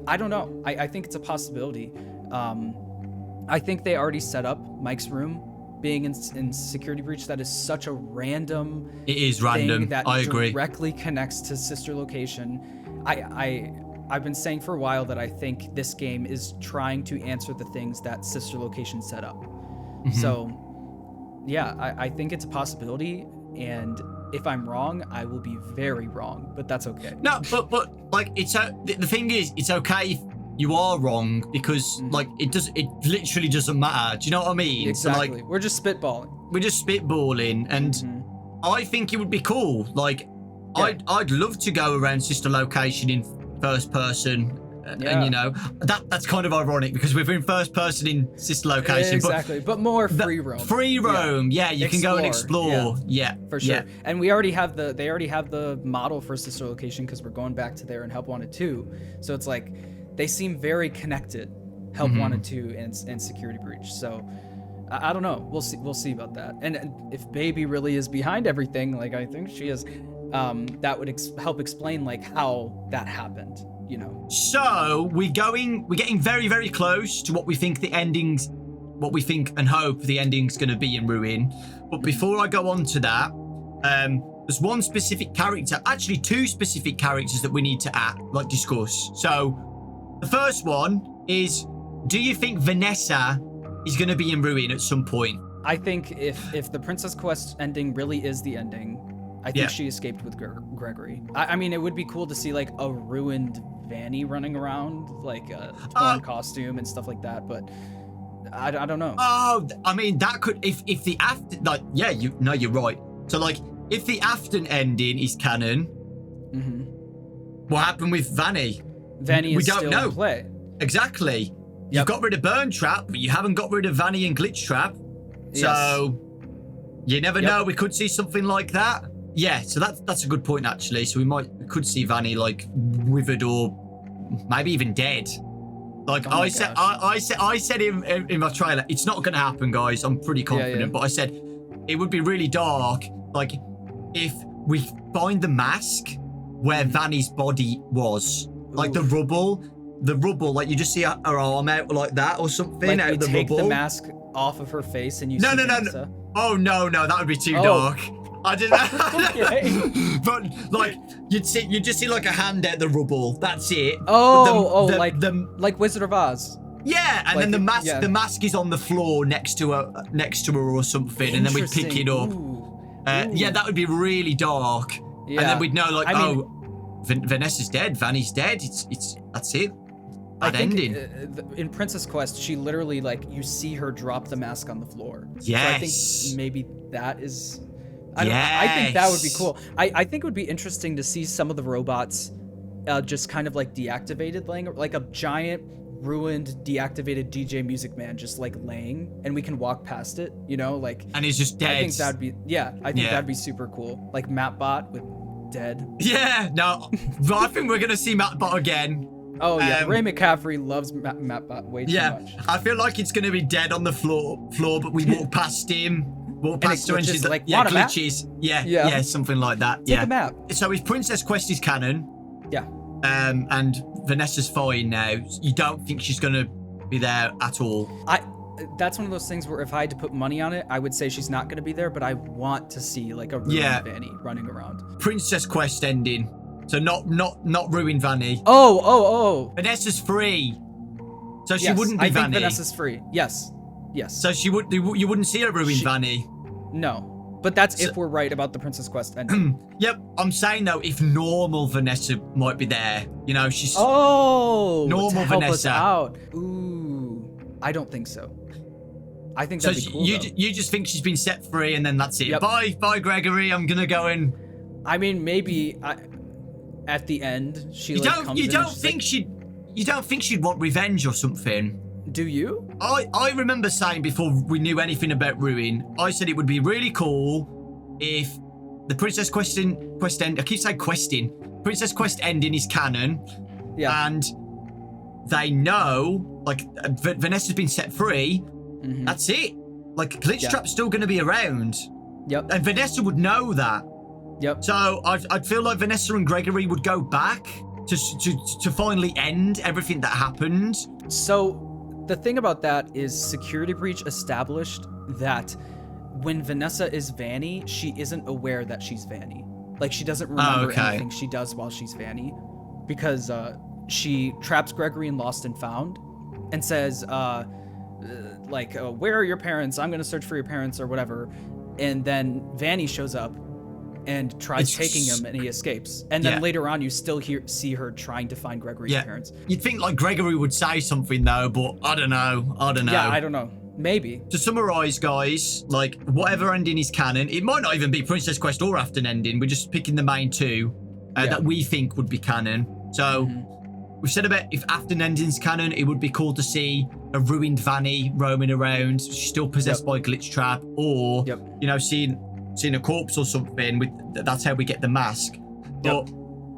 Speaker 1: I don't know. I think it's a possibility. I think they already set up Mike's room being in security breach. That is such a random
Speaker 2: It is random.
Speaker 1: thing that
Speaker 2: I agree.
Speaker 1: directly connects to sister location. I've been saying for a while that I think this game is trying to answer the things that sister location set up. So yeah, I think it's a possibility, and if I'm wrong, I will be very wrong, but that's okay.
Speaker 2: No, but like the thing is, it's okay if you are wrong because like it literally doesn't matter. Do you know what I mean?
Speaker 1: Exactly.
Speaker 2: So like
Speaker 1: We're just spitballing.
Speaker 2: we're just spitballing, and I think it would be cool. Like I'd love to go around sister location in first person. And you know that's kind of ironic because we're in first person in sister location,
Speaker 1: Exactly, but more free roam.
Speaker 2: Free roam, yeah, you can go and explore, yeah,
Speaker 1: for sure. And they already have the model for sister location because we're going back to there in Help Wanted 2. So it's like they seem very connected, Help Wanted 2 and Security Breach. So I don't know. We'll see about that. And if Baby really is behind everything, like I think she is, that would help explain like how that happened. You know.
Speaker 2: So we're getting very, very close to what we think and hope the ending's going to be in Ruin. But before I go on to that, there's one specific character, actually two specific characters that we need to discuss. So the first one is, do you think Vanessa is going to be in Ruin at some point?
Speaker 1: I think if the Princess Quest ending really is the ending, I think she escaped with Gregory. I mean, it would be cool to see like a ruined Vanny running around, like a torn costume and stuff like that, but I don't know.
Speaker 2: Oh, I mean, that could, if the after, like, yeah, you're right. So like, if the Afton ending is canon, what happened with Vanny?
Speaker 1: Vanny is
Speaker 2: we don't
Speaker 1: still
Speaker 2: know.
Speaker 1: in play.
Speaker 2: Exactly. You've got rid of Burn Trap, but you haven't got rid of Vanny and Glitch Trap. So you never know. We could see something like that. Yeah, so that's a good point actually. So we could see Vanny like withered or maybe even dead. Like I said in my trailer, it's not going to happen, guys. I'm pretty confident, but I said it would be really dark. Like if we find the mask where Vanny's body was, like the rubble, like you just see her arm out like that or something
Speaker 1: Like
Speaker 2: out of the
Speaker 1: take
Speaker 2: rubble.
Speaker 1: the mask off of her face and you see
Speaker 2: No.
Speaker 1: Vanessa.
Speaker 2: Oh no, that would be too dark. I didn't. But like you just see like a hand out the rubble. That's it.
Speaker 1: Like Wizard of Oz.
Speaker 2: Yeah, and then the mask is on the floor next to her or something, and then we pick it up. Yeah, that would be really dark. Yeah. And then we'd know like, Vanessa's dead, Vanny's dead. It's that's it. That ending.
Speaker 1: In Princess Quest, she literally like you see her drop the mask on the floor.
Speaker 2: Yes.
Speaker 1: So I think maybe that is. I think that would be cool. I think it would be interesting to see some of the robots just kind of like deactivated, laying like a giant ruined deactivated DJ Music Man just like laying, and we can walk past it, you know, like. And
Speaker 2: he's just dead.
Speaker 1: I think that'd be that'd be super cool, like Mapbot with dead.
Speaker 2: Yeah, no, I think we're gonna see Mapbot again.
Speaker 1: Oh yeah, Ray McCaffrey loves Mapbot way too much.
Speaker 2: I feel like it's gonna be dead on the floor, but we walk past him. Walk past her and she's like, glitches. Yeah, something like that.
Speaker 1: Take a map.
Speaker 2: So if Princess Quest is canon, and Vanessa's fine now, you don't think she's gonna be there at all?
Speaker 1: that's one of those things where if I had to put money on it, I would say she's not going to be there, but I want to see like a ruined Vanny running around.
Speaker 2: Princess Quest ending. So not ruined Vanny.
Speaker 1: Oh.
Speaker 2: Vanessa's free. So she
Speaker 1: Yes,
Speaker 2: wouldn't be
Speaker 1: I think
Speaker 2: Vanny.
Speaker 1: Vanessa's free. Yes.
Speaker 2: So you wouldn't see her ruined Vanny.
Speaker 1: No. But that's if we're right about the Princess Quest ending.
Speaker 2: Yep, I'm saying though, if normal Vanessa might be there, you know, she's
Speaker 1: normal
Speaker 2: to help us
Speaker 1: Vanessa out. Ooh, I don't think so. I think that'd be cool.
Speaker 2: You just think she's been set free and then that's it.
Speaker 1: Yep.
Speaker 2: Bye, Gregory. I'm gonna go and.
Speaker 1: I mean, maybe at the end she
Speaker 2: You
Speaker 1: like
Speaker 2: don't. You don't think she'd. You don't think she'd want revenge or something?
Speaker 1: Do you?
Speaker 2: I remember saying before we knew anything about Ruin, I said it would be really cool if the Princess Quest end. I keep saying questing. Princess Quest ending is canon.
Speaker 1: Yeah.
Speaker 2: And they know, like, Vanessa's been set free.
Speaker 1: Mm-hmm.
Speaker 2: That's it. Like, Glitchtrap's still going to be around.
Speaker 1: Yep.
Speaker 2: And Vanessa would know that.
Speaker 1: Yep.
Speaker 2: So I'd feel like Vanessa and Gregory would go back to finally end everything that happened.
Speaker 1: So the thing about that is Security Breach established that when Vanessa is Vanny, she isn't aware that she's Vanny. Like, she doesn't remember anything she does while she's Vanny, because she traps Gregory in Lost and Found and says, where are your parents? I'm going to search for your parents or whatever. And then Vanny shows up and tries taking him, and he escapes. And then later on, you still see her trying to find Gregory's parents.
Speaker 2: You'd think like Gregory would say something though, but I don't know.
Speaker 1: Yeah, I don't know. Maybe.
Speaker 2: To summarize, guys, like, whatever ending is canon, it might not even be Princess Quest or Afton ending. We're just picking the main two that we think would be canon. So we've said about if Afton ending's canon, it would be cool to see a ruined Vanny roaming around. She's still possessed by Glitchtrap, or you know, seeing a corpse or something. That's how we get the mask. But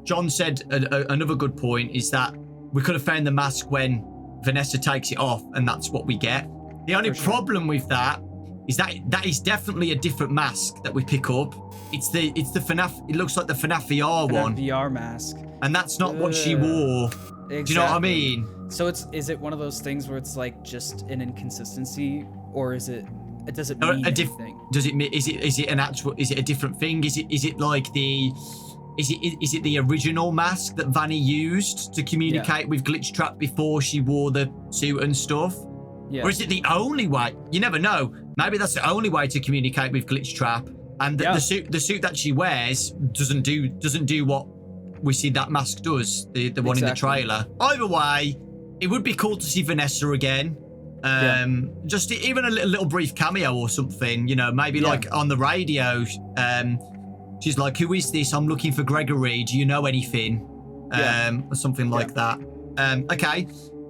Speaker 2: John said another good point is that we could have found the mask when Vanessa takes it off, and that's what we get. The only problem with that is that is definitely a different mask that we pick up. It's the FNAF. It looks like the FNAF VR one.
Speaker 1: VR mask.
Speaker 2: And that's not what she wore.
Speaker 1: Exactly.
Speaker 2: Do you know what I mean?
Speaker 1: So is it one of those things where it's like just an inconsistency, or does it mean anything?
Speaker 2: Is it a different thing? Is it like is it the original mask that Vanny used to communicate with Glitchtrap before she wore the suit and stuff? Yeah. Or is it the only way? You never know. Maybe that's the only way to communicate with Glitchtrap, and the suit that she wears doesn't do what we see that mask does. The one in the trailer. Either way, it would be cool to see Vanessa again. Just even a little brief cameo or something. You know, maybe like on the radio. She's like, "Who is this? I'm looking for Gregory. Do you know anything?" Or something like that. Okay.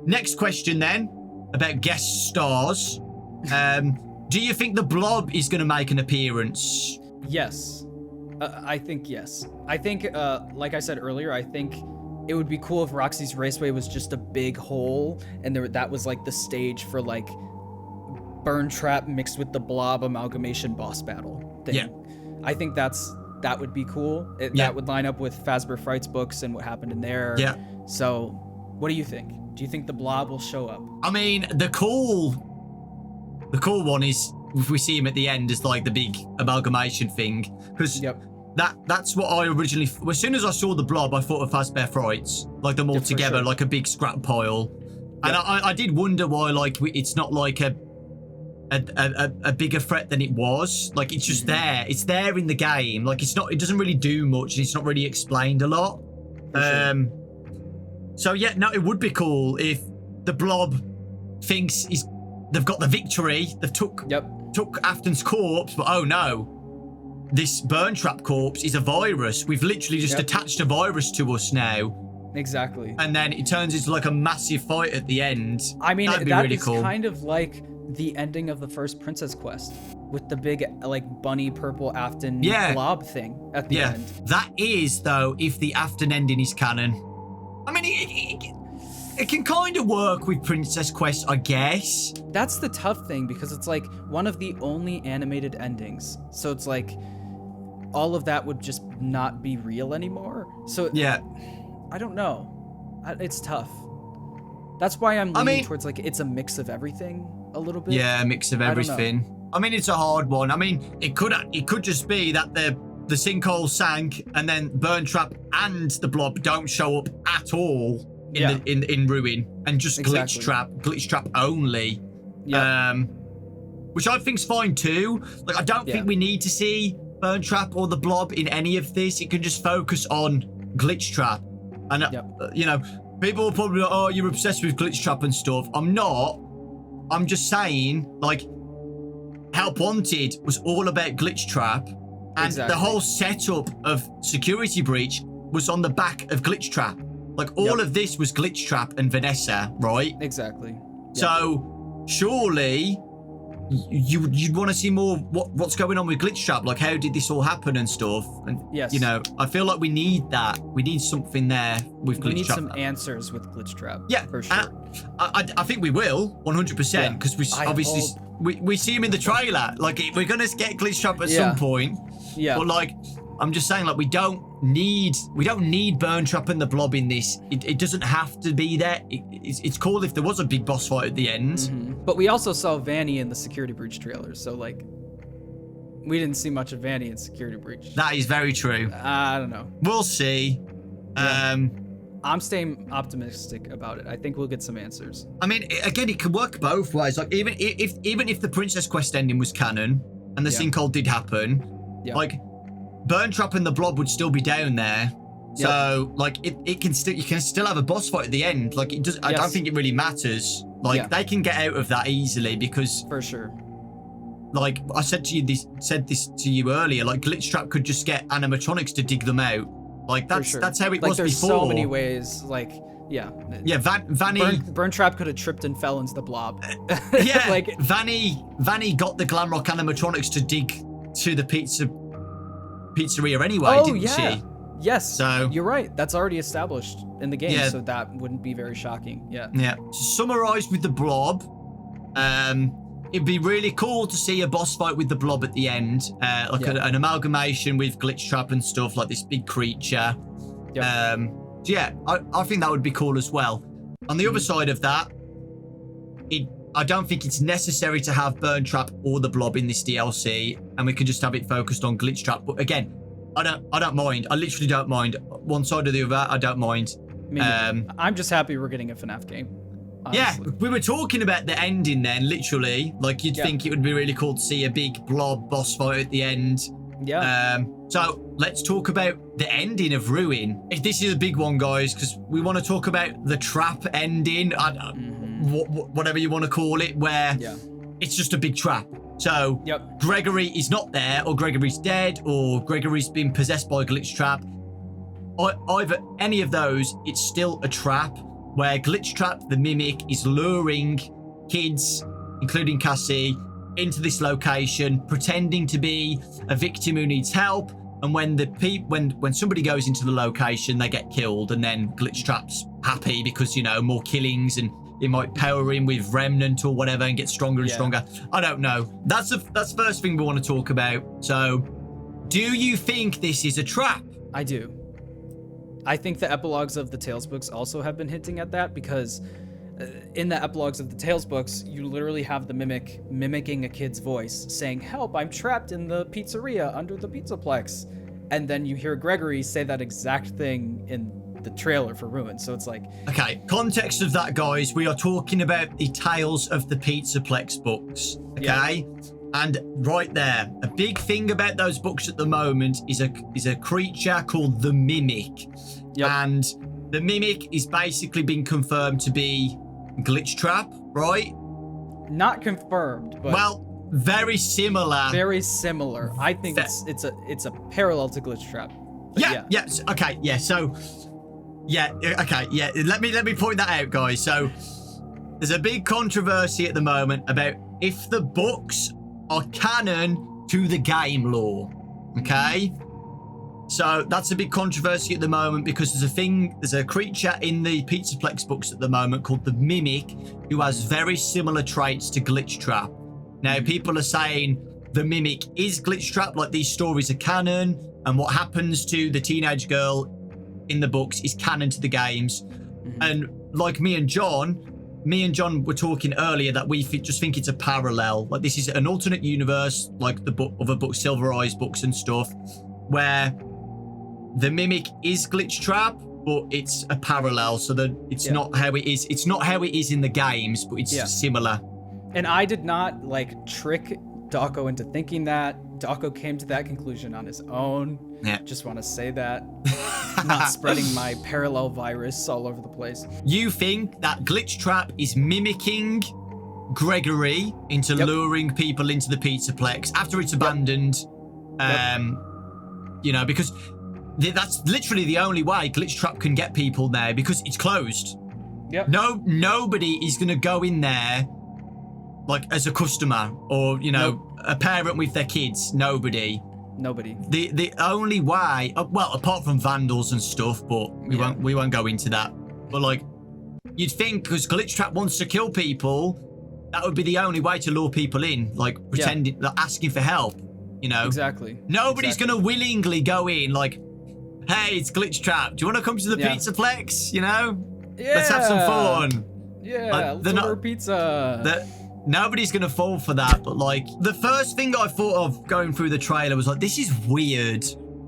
Speaker 2: Next question then. About guest stars. Do you think the Blob is going to make an appearance?
Speaker 1: Yes. I think yes. I think, like I said earlier, I think it would be cool if Roxy's Raceway was just a big hole, and that was like the stage for like Burn Trap mixed with the Blob amalgamation boss battle thing. Yeah. I think that would be cool. That would line up with Fazbear Frights books and what happened in there. Yeah. So, what do you think? Do you think the Blob will show up?
Speaker 2: I mean, the cool one is if we see him at the end as like the big amalgamation thing, because that's what I originally. As soon as I saw the Blob, I thought of Fazbear Frights, like them all together, like a big scrap pile. And I did wonder why, like, it's not like a bigger threat than it was. Like, it's just there. It's there in the game. Like, it doesn't really do much, and it's not really explained a lot. So yeah, no, it would be cool if the Blob thinks they've got the victory. They've took Afton's corpse, but oh no, this Burn Trap corpse is a virus. We've literally just attached a virus to us now.
Speaker 1: Exactly.
Speaker 2: And then it turns into like a massive fight at the end.
Speaker 1: I mean,
Speaker 2: that'd be
Speaker 1: that
Speaker 2: really
Speaker 1: is
Speaker 2: cool.
Speaker 1: Kind of like the ending of the first Princess Quest with the big like bunny purple Afton Blob thing at the end.
Speaker 2: That is though, if the Afton ending is canon. I mean, it can kind of work with Princess Quest, I guess.
Speaker 1: That's the tough thing, because it's like one of the only animated endings. So it's like all of that would just not be real anymore. So I don't know. It's tough. That's why I'm leaning towards like it's a mix of everything a little bit.
Speaker 2: Yeah, a mix of
Speaker 1: I don't know.
Speaker 2: everything. I mean, it's a hard one. I mean, it could just be that the sinkhole sank and then Burn Trap and the Blob don't show up at all in Ruin, and just
Speaker 1: Exactly.
Speaker 2: Glitch Trap only.
Speaker 1: Yeah.
Speaker 2: Which I think's fine too. Like, I don't think we need to see Burn Trap or the Blob in any of this. It can just focus on Glitch Trap. And, you know, people will probably be like, oh, you're obsessed with Glitch Trap and stuff. I'm not. I'm just saying, like, Help Wanted was all about Glitch Trap. And the whole setup of Security Breach was on the back of Glitch Trap. Like, all of this was Glitch Trap and Vanessa, right?
Speaker 1: Exactly.
Speaker 2: So, surely you'd want to see more what's going on with Glitch Trap, like how did this all happen and stuff. And you know, I feel like we need that. We need something there with Glitch Trap.
Speaker 1: We need some answers with Glitch Trap.
Speaker 2: Yeah,
Speaker 1: for sure.
Speaker 2: I think we will 100% because we obviously we see him in the trailer. Like, we're gonna get Glitch Trap at some point.
Speaker 1: Yeah.
Speaker 2: But like, I'm just saying, like, we don't need Burn Trap and the Blob in this. It doesn't have to be there. It's cool if there was a big boss fight at the end.
Speaker 1: But we also saw Vanny in the Security Breach trailer, so like, we didn't see much of Vanny in Security Breach.
Speaker 2: That is very true.
Speaker 1: I don't know.
Speaker 2: We'll see.
Speaker 1: I'm staying optimistic about it. I think we'll get some answers.
Speaker 2: I mean, again, it can work both ways. Like, even if the Princess Quest ending was canon and the sinkhole did happen, like, Burn Trap and the Blob would still be down there. So, like, you can still have a boss fight at the end. Like, it does. I don't think it really matters. Like, they can get out of that easily because,
Speaker 1: for sure,
Speaker 2: like I said this to you earlier, like, Glitch Trap could just get animatronics to dig them out. Like, that's how it was
Speaker 1: there's
Speaker 2: before.
Speaker 1: So many ways. Like,
Speaker 2: Vanny
Speaker 1: Burn Trap could have tripped and fell into the Blob.
Speaker 2: like, Vanny got the Glamrock animatronics to dig to the pizzeria anyway, didn't she?
Speaker 1: Yes.
Speaker 2: So
Speaker 1: you're right. That's already established in the game, so that wouldn't be very shocking. Yeah.
Speaker 2: Yeah. Summarized with the Blob, it'd be really cool to see a boss fight with the Blob at the end, like an amalgamation with Glitch Trap and stuff, like this big creature. So yeah, I think that would be cool as well. On the other side of that, I don't think it's necessary to have Burn Trap or the Blob in this DLC, and we can just have it focused on Glitch Trap. But again, I don't mind. I literally don't mind. One side or the other, I don't mind.
Speaker 1: I'm just happy we're getting a FNAF game. Honestly.
Speaker 2: Yeah, we were talking about the ending then, literally. Like, you'd think it would be really cool to see a big Blob boss fight at the end.
Speaker 1: Yeah.
Speaker 2: So let's talk about the ending of Ruin. This is a big one, guys, because we want to talk about the trap ending, whatever you want to call it, where it's just a big trap. So Gregory is not there, or Gregory's dead, or Gregory's been possessed by Glitch Trap. Either any of those, it's still a trap where Glitch Trap, the Mimic, is luring kids, including Cassie, into this location, pretending to be a victim who needs help. And when somebody goes into the location, they get killed, and then Glitch Trap's happy because, you know, more killings, and it might power him with Remnant or whatever and get stronger and stronger. I don't know. That's the first thing we want to talk about. So, do you think this is a trap?
Speaker 1: I do. I think the epilogues of the Tales books also have been hinting at that, because in the epilogues of the Tales books, you literally have the Mimic mimicking a kid's voice saying, "Help, I'm trapped in the pizzeria under the Pizzaplex." And then you hear Gregory say that exact thing in the trailer for Ruin. So it's like...
Speaker 2: Okay, context of that, guys. We are talking about the Tales of the Pizzaplex books, okay? And right there, a big thing about those books at the moment is a creature called the Mimic. And the Mimic is basically been confirmed to be Glitch Trap, right?
Speaker 1: Not confirmed, but...
Speaker 2: Well, very similar.
Speaker 1: Very similar. I think it's a parallel to Glitch Trap.
Speaker 2: Okay, so... Let me point that out, guys. So, there's a big controversy at the moment about if the books are canon to the game lore, okay? So that's a big controversy at the moment because there's a creature in the Pizzaplex books at the moment called the Mimic who has very similar traits to Glitch Trap. Now, people are saying the Mimic is Glitch Trap, like these stories are canon, and what happens to the teenage girl in the books is canon to the games. And like me and John, me and John were talking earlier that we just think it's a parallel. Like this is an alternate universe, like the other books, Silver Eyes books and stuff, where the mimic is Glitch Trap, but it's a parallel, so that it's not how it is. It's not how it is in the games, but it's similar.
Speaker 1: And I did not like trick Dawko into thinking that. Dawko came to that conclusion on his own.
Speaker 2: Yeah.
Speaker 1: Just want to say that. Not spreading my parallel virus all over the place.
Speaker 2: You think that Glitch Trap is mimicking Gregory into luring people into the Pizzaplex after it's abandoned? You know, because that's literally the only way Glitch Trap can get people there, because it's closed.
Speaker 1: Yep.
Speaker 2: Nobody is going to go in there like as a customer or, you know, a parent with their kids. Nobody. The only way, well, apart from vandals and stuff, but we won't go into that. But like, you'd think because Glitch Trap wants to kill people, that would be the only way to lure people in, like pretending, like asking for help. You know,
Speaker 1: exactly.
Speaker 2: Nobody's gonna willingly go in like, hey, it's Glitch Trap. Do you want to come to the Pizzaplex? You know, let's have some fun.
Speaker 1: Yeah, let's order pizza.
Speaker 2: Nobody's gonna fall for that, but like the first thing I thought of going through the trailer was like, this is weird.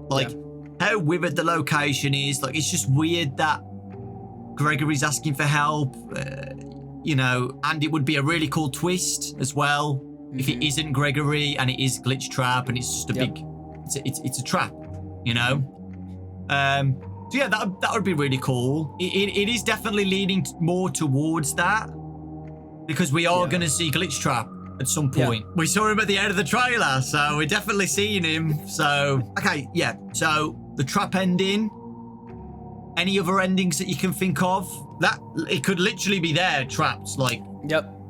Speaker 2: Like how withered the location is. Like it's just weird that Gregory's asking for help. You know, and it would be a really cool twist as well if it isn't Gregory and it is Glitch Trap and it's just a big, it's a trap. You know. So yeah, that would be really cool. It is definitely leaning more towards that. Because we are going to see Glitch Trap at some point. We saw him at the end of the trailer, so we're definitely seeing him. So, okay, yeah. So, the trap ending. Any other endings that you can think of? That it could literally be there, trapped. Like,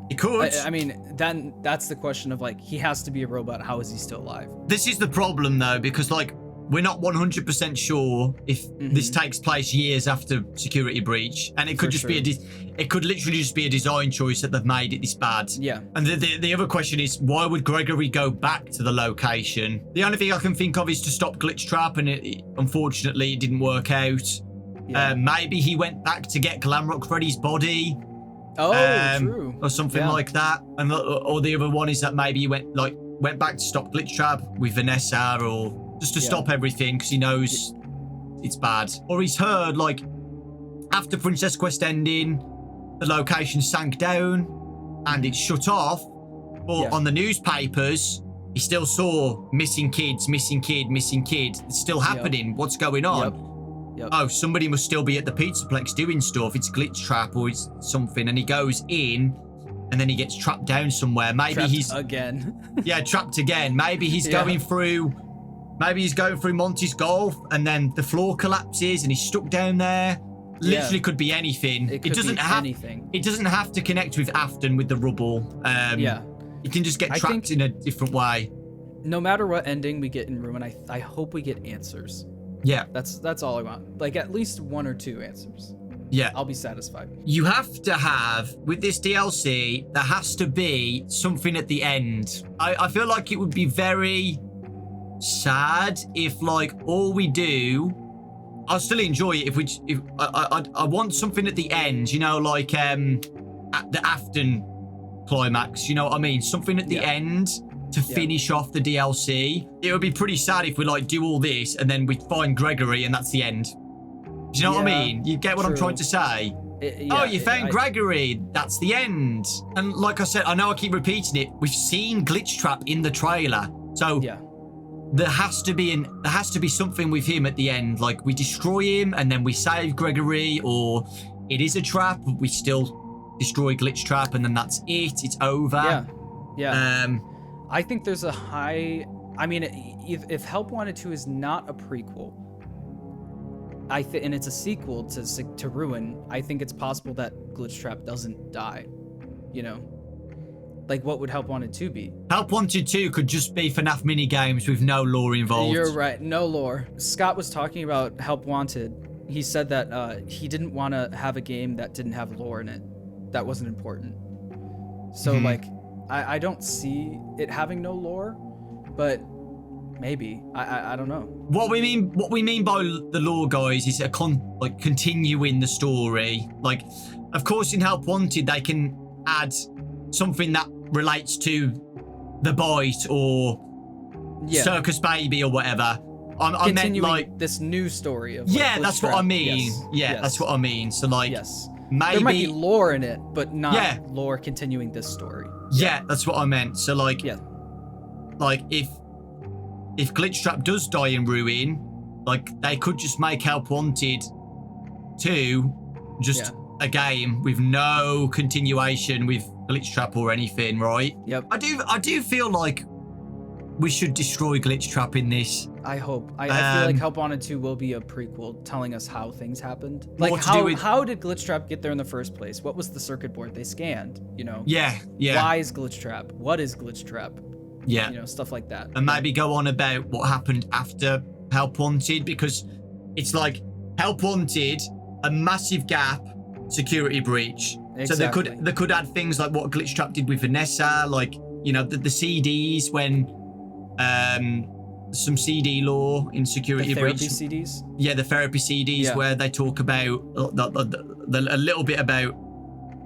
Speaker 2: it could.
Speaker 1: I mean, then that's the question of like, he has to be a robot. How is he still alive?
Speaker 2: This is the problem, though, because like, we're not 100% sure if this takes place years after Security Breach, and it could just be it could literally just be a design choice that they've made it this bad. Yeah. And the other question is, why would Gregory go back to the location? The only thing I can think of is to stop Glitch Trap, and unfortunately it didn't work out. Yeah. Maybe he went back to get Glamrock Freddy's body.
Speaker 1: Oh, true.
Speaker 2: Or something like that. And or the other one is that maybe he went back to stop Glitch Trap with Vanessa, or just to stop everything because he knows it's bad. Or he's heard, like, after Princess Quest ending, the location sank down and it's shut off. But on the newspapers, he still saw missing kids, missing kid, missing kid. It's still happening. What's going on? Oh, somebody must still be at the Pizzaplex doing stuff. It's Glitch Trap or it's something. And he goes in and then he gets trapped down somewhere. Maybe
Speaker 1: trapped
Speaker 2: he's...
Speaker 1: again.
Speaker 2: Trapped again. Maybe he's going through... Maybe he's going through Monty's golf and then the floor collapses and he's stuck down there. Literally could be anything.
Speaker 1: It doesn't have anything.
Speaker 2: It doesn't have to connect with Afton with the rubble. You can just get trapped in a different way.
Speaker 1: No matter what ending we get in Ruin, I hope we get answers.
Speaker 2: Yeah.
Speaker 1: That's all I want. Like at least 1 or 2 answers.
Speaker 2: Yeah.
Speaker 1: I'll be satisfied.
Speaker 2: You have to have, with this DLC, there has to be something at the end. I feel like it would be very sad if like all we do, I'll still enjoy it if I want something at the end, you know, like at the Afton climax, you know what I mean, something at the end to finish off the DLC. It would be pretty sad if we like do all this and then we find Gregory and that's the end. Do you know what I mean? You get what I'm trying to say? Oh, you found Gregory. That's the end. And like I said, I know I keep repeating it. We've seen Glitch Trap in the trailer, so there has to be something with him at the end. Like we destroy him and then we save Gregory, or it is a trap, but we still destroy Glitch Trap and then that's it. It's over.
Speaker 1: I think there's a high. I mean, if Help Wanted 2 is not a prequel, and it's a sequel to Ruin, I think it's possible that Glitch Trap doesn't die. You know. Like, what would Help Wanted 2 be? Help
Speaker 2: Wanted 2 could just be FNAF minigames with no lore involved.
Speaker 1: You're right, no lore. Scott was talking about Help Wanted. He said that he didn't want to have a game that didn't have lore in it. That wasn't important. So, like, I don't see it having no lore, but maybe. I don't know.
Speaker 2: What we mean by the lore, guys, is continuing the story. Like, of course, in Help Wanted, they can add something that relates to the bite or Circus Baby or whatever. I meant like
Speaker 1: this new story of like,
Speaker 2: that's what I mean.
Speaker 1: Yes.
Speaker 2: Yeah, that's what I mean. So like, maybe
Speaker 1: there might be lore in it, but not lore continuing this story.
Speaker 2: Yeah, that's what I meant. So like, like if Glitchtrap does die in Ruin, like they could just make Help Wanted 2 just a game with no continuation with Glitchtrap or anything, right?
Speaker 1: Yep.
Speaker 2: I do feel like we should destroy Glitchtrap in this.
Speaker 1: I hope. I feel like Help Wanted 2 will be a prequel telling us how things happened. Like how did Glitchtrap get there in the first place? What was the circuit board they scanned? You know?
Speaker 2: Yeah.
Speaker 1: Why is Glitchtrap? What is Glitchtrap?
Speaker 2: Yeah.
Speaker 1: You know, stuff like that.
Speaker 2: And maybe go on about what happened after Help Wanted, because it's like Help Wanted, a massive gap, security breach.
Speaker 1: Exactly.
Speaker 2: So they could add things like what Glitchtrap did with Vanessa, like, you know, the CDs when some CD lore in security
Speaker 1: the therapy
Speaker 2: breach.
Speaker 1: CDs?
Speaker 2: Yeah, the therapy CDs where they talk about a little bit about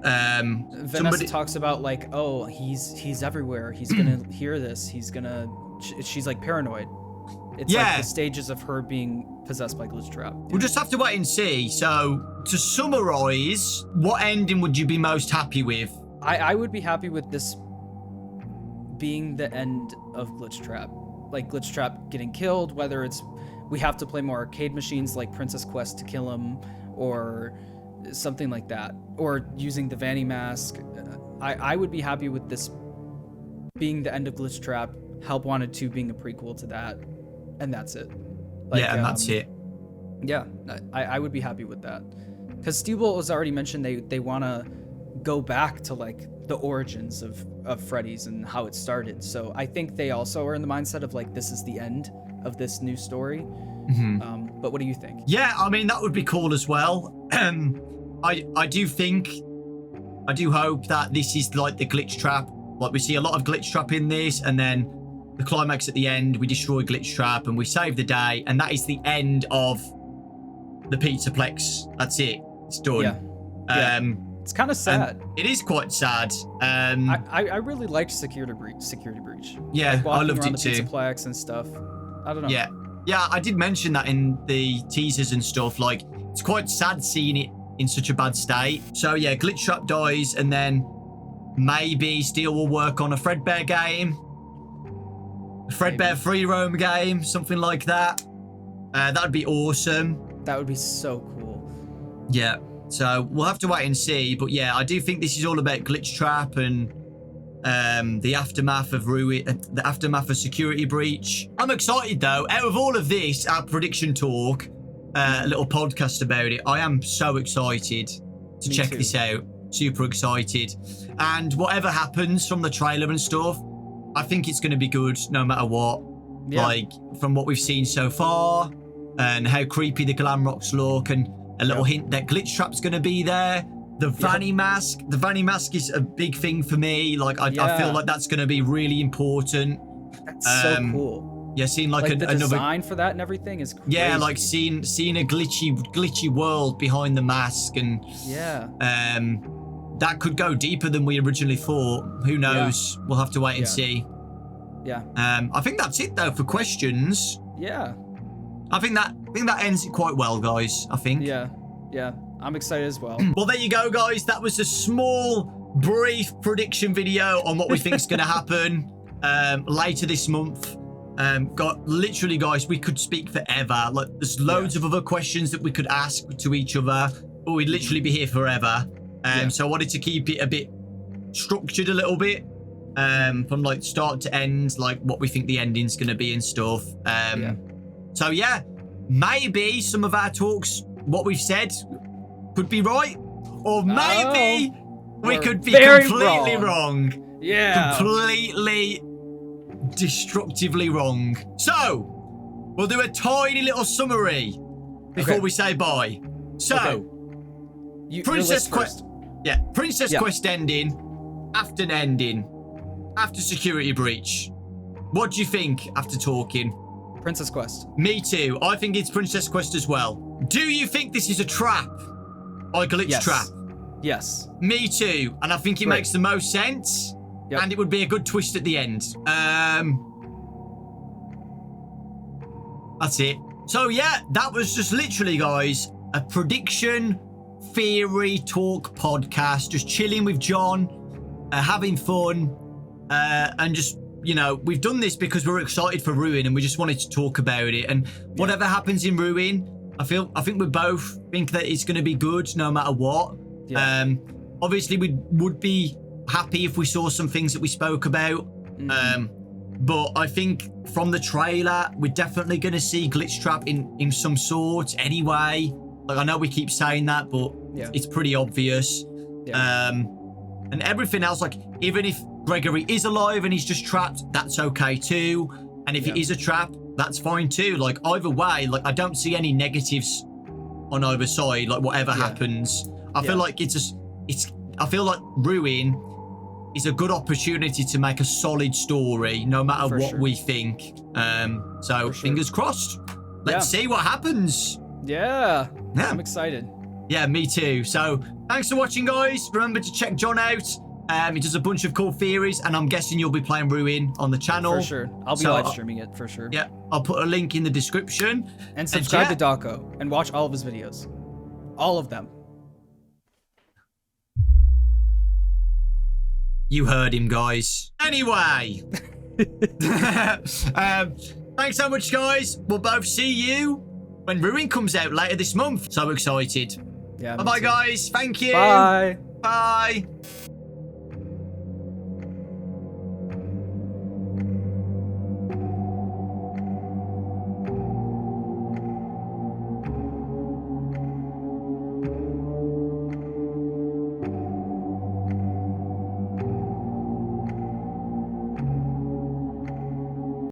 Speaker 1: Vanessa talks about like, oh, he's everywhere. He's gonna hear this. She's like paranoid. It's like the stages of her being possessed by Glitchtrap.
Speaker 2: We'll just have to wait and see. So to summarize, what ending would you be most happy with?
Speaker 1: I would be happy with this being the end of Glitchtrap. Like Glitchtrap getting killed, whether it's we have to play more arcade machines like Princess Quest to kill him or something like that, or using the Vanny mask. I would be happy with this being the end of Glitchtrap, Help Wanted 2 being a prequel to that, and that's it. Like,
Speaker 2: and that's it.
Speaker 1: Yeah, I would be happy with that. Because Steelbolt was already mentioned they want to go back to like the origins of Freddy's and how it started. So I think they also are in the mindset of like, this is the end of this new story.
Speaker 2: Mm-hmm.
Speaker 1: But what do you think?
Speaker 2: Yeah, I mean, that would be cool as well. I do hope that this is like the Glitchtrap. Like we see a lot of Glitchtrap in this, and then the climax at the end, we destroy Glitchtrap and we save the day, and that is the end of the Pizzaplex. That's it. It's done.
Speaker 1: Yeah. It's kind of sad.
Speaker 2: It is quite sad.
Speaker 1: I really liked Security Breach.
Speaker 2: Yeah,
Speaker 1: like
Speaker 2: I loved it
Speaker 1: the
Speaker 2: too.
Speaker 1: Pizzaplex and stuff. I don't know.
Speaker 2: Yeah, I did mention that in the teasers and stuff. Like, it's quite sad seeing it in such a bad state. So yeah, Glitchtrap dies, and then maybe Steel will work on a Fredbear game, a Fredbear free roam game, something like that. That'd be awesome.
Speaker 1: That would be so cool.
Speaker 2: Yeah. So we'll have to wait and see. But yeah, I do think this is all about Glitchtrap and the aftermath of the aftermath of Security Breach. I'm excited though. Out of all of this, our prediction talk, a little podcast about it, I am so excited to check this out. Super excited. And whatever happens from the trailer and stuff, I think it's going to be good no matter what. Yeah. Like, from what we've seen so far and how creepy the glam rocks look, and a little hint that Glitchtrap's going to be there. The Vanny mask. The Vanny mask is a big thing for me. Like, I feel like that's going to be really important.
Speaker 1: That's so cool.
Speaker 2: Yeah, seeing like
Speaker 1: the
Speaker 2: another
Speaker 1: design for that and everything is crazy.
Speaker 2: Yeah, like seeing a glitchy world behind the mask, and that could go deeper than we originally thought. Who knows? We'll have to wait and see.
Speaker 1: Yeah.
Speaker 2: I think that's it though for questions.
Speaker 1: Yeah.
Speaker 2: I think that ends it quite well, guys. I think.
Speaker 1: Yeah. I'm excited as well.
Speaker 2: Well, there you go, guys. That was a small, brief prediction video on what we think is going to happen later this month. Literally, guys, we could speak forever. Like, there's loads of other questions that we could ask to each other, but we'd literally be here forever. So I wanted to keep it a bit structured a little bit, from like start to end, like what we think the ending's going to be and stuff. So yeah, maybe some of our talks, what we've said, could be right, or maybe we could be completely wrong.
Speaker 1: Yeah,
Speaker 2: completely destructively wrong. So we'll do a tiny little summary before we say bye. So Princess Quest, Princess Quest ending, after ending, after Security Breach. What do you think after talking?
Speaker 1: Princess Quest.
Speaker 2: Me too. I think it's Princess Quest as well. Do you think this is a trap by Glitchtrap?
Speaker 1: Yes.
Speaker 2: Me too. And I think it
Speaker 1: Great.
Speaker 2: makes the most sense.
Speaker 1: Yep.
Speaker 2: And it would be a good twist at the end. That's it. So yeah, that was just literally, guys, a prediction theory talk podcast. Just chilling with John, having fun, and just, you know, we've done this because we're excited for Ruin and we just wanted to talk about it. And whatever happens in Ruin, I think we both think that it's going to be good no matter what.
Speaker 1: Yeah.
Speaker 2: Obviously, we would be happy if we saw some things that we spoke about. But I think from the trailer, we're definitely going to see Glitch Trap in some sort anyway. Like, I know we keep saying that, but it's pretty obvious.
Speaker 1: Yeah.
Speaker 2: And everything else, like, even if Gregory is alive and he's just trapped, that's okay too. And if it is a trap, that's fine too. Like, either way, like, I don't see any negatives on either side. Like, whatever happens, I feel like I feel like Ruin is a good opportunity to make a solid story, no matter what we think. So fingers crossed. Let's see what happens.
Speaker 1: Yeah. I'm excited.
Speaker 2: Yeah, me too. So thanks for watching, guys. Remember to check John out. He does a bunch of cool theories, and I'm guessing you'll be playing Ruin on the channel.
Speaker 1: For sure. I'll be live streaming it for sure.
Speaker 2: Yeah, I'll put a link in the description.
Speaker 1: And subscribe to Dawko and watch all of his videos. All of them.
Speaker 2: You heard him, guys. Anyway. Thanks so much, guys. We'll both see you when Ruin comes out later this month. So excited.
Speaker 1: Yeah.
Speaker 2: Bye-bye, guys. Thank you.
Speaker 1: Bye.
Speaker 2: Bye.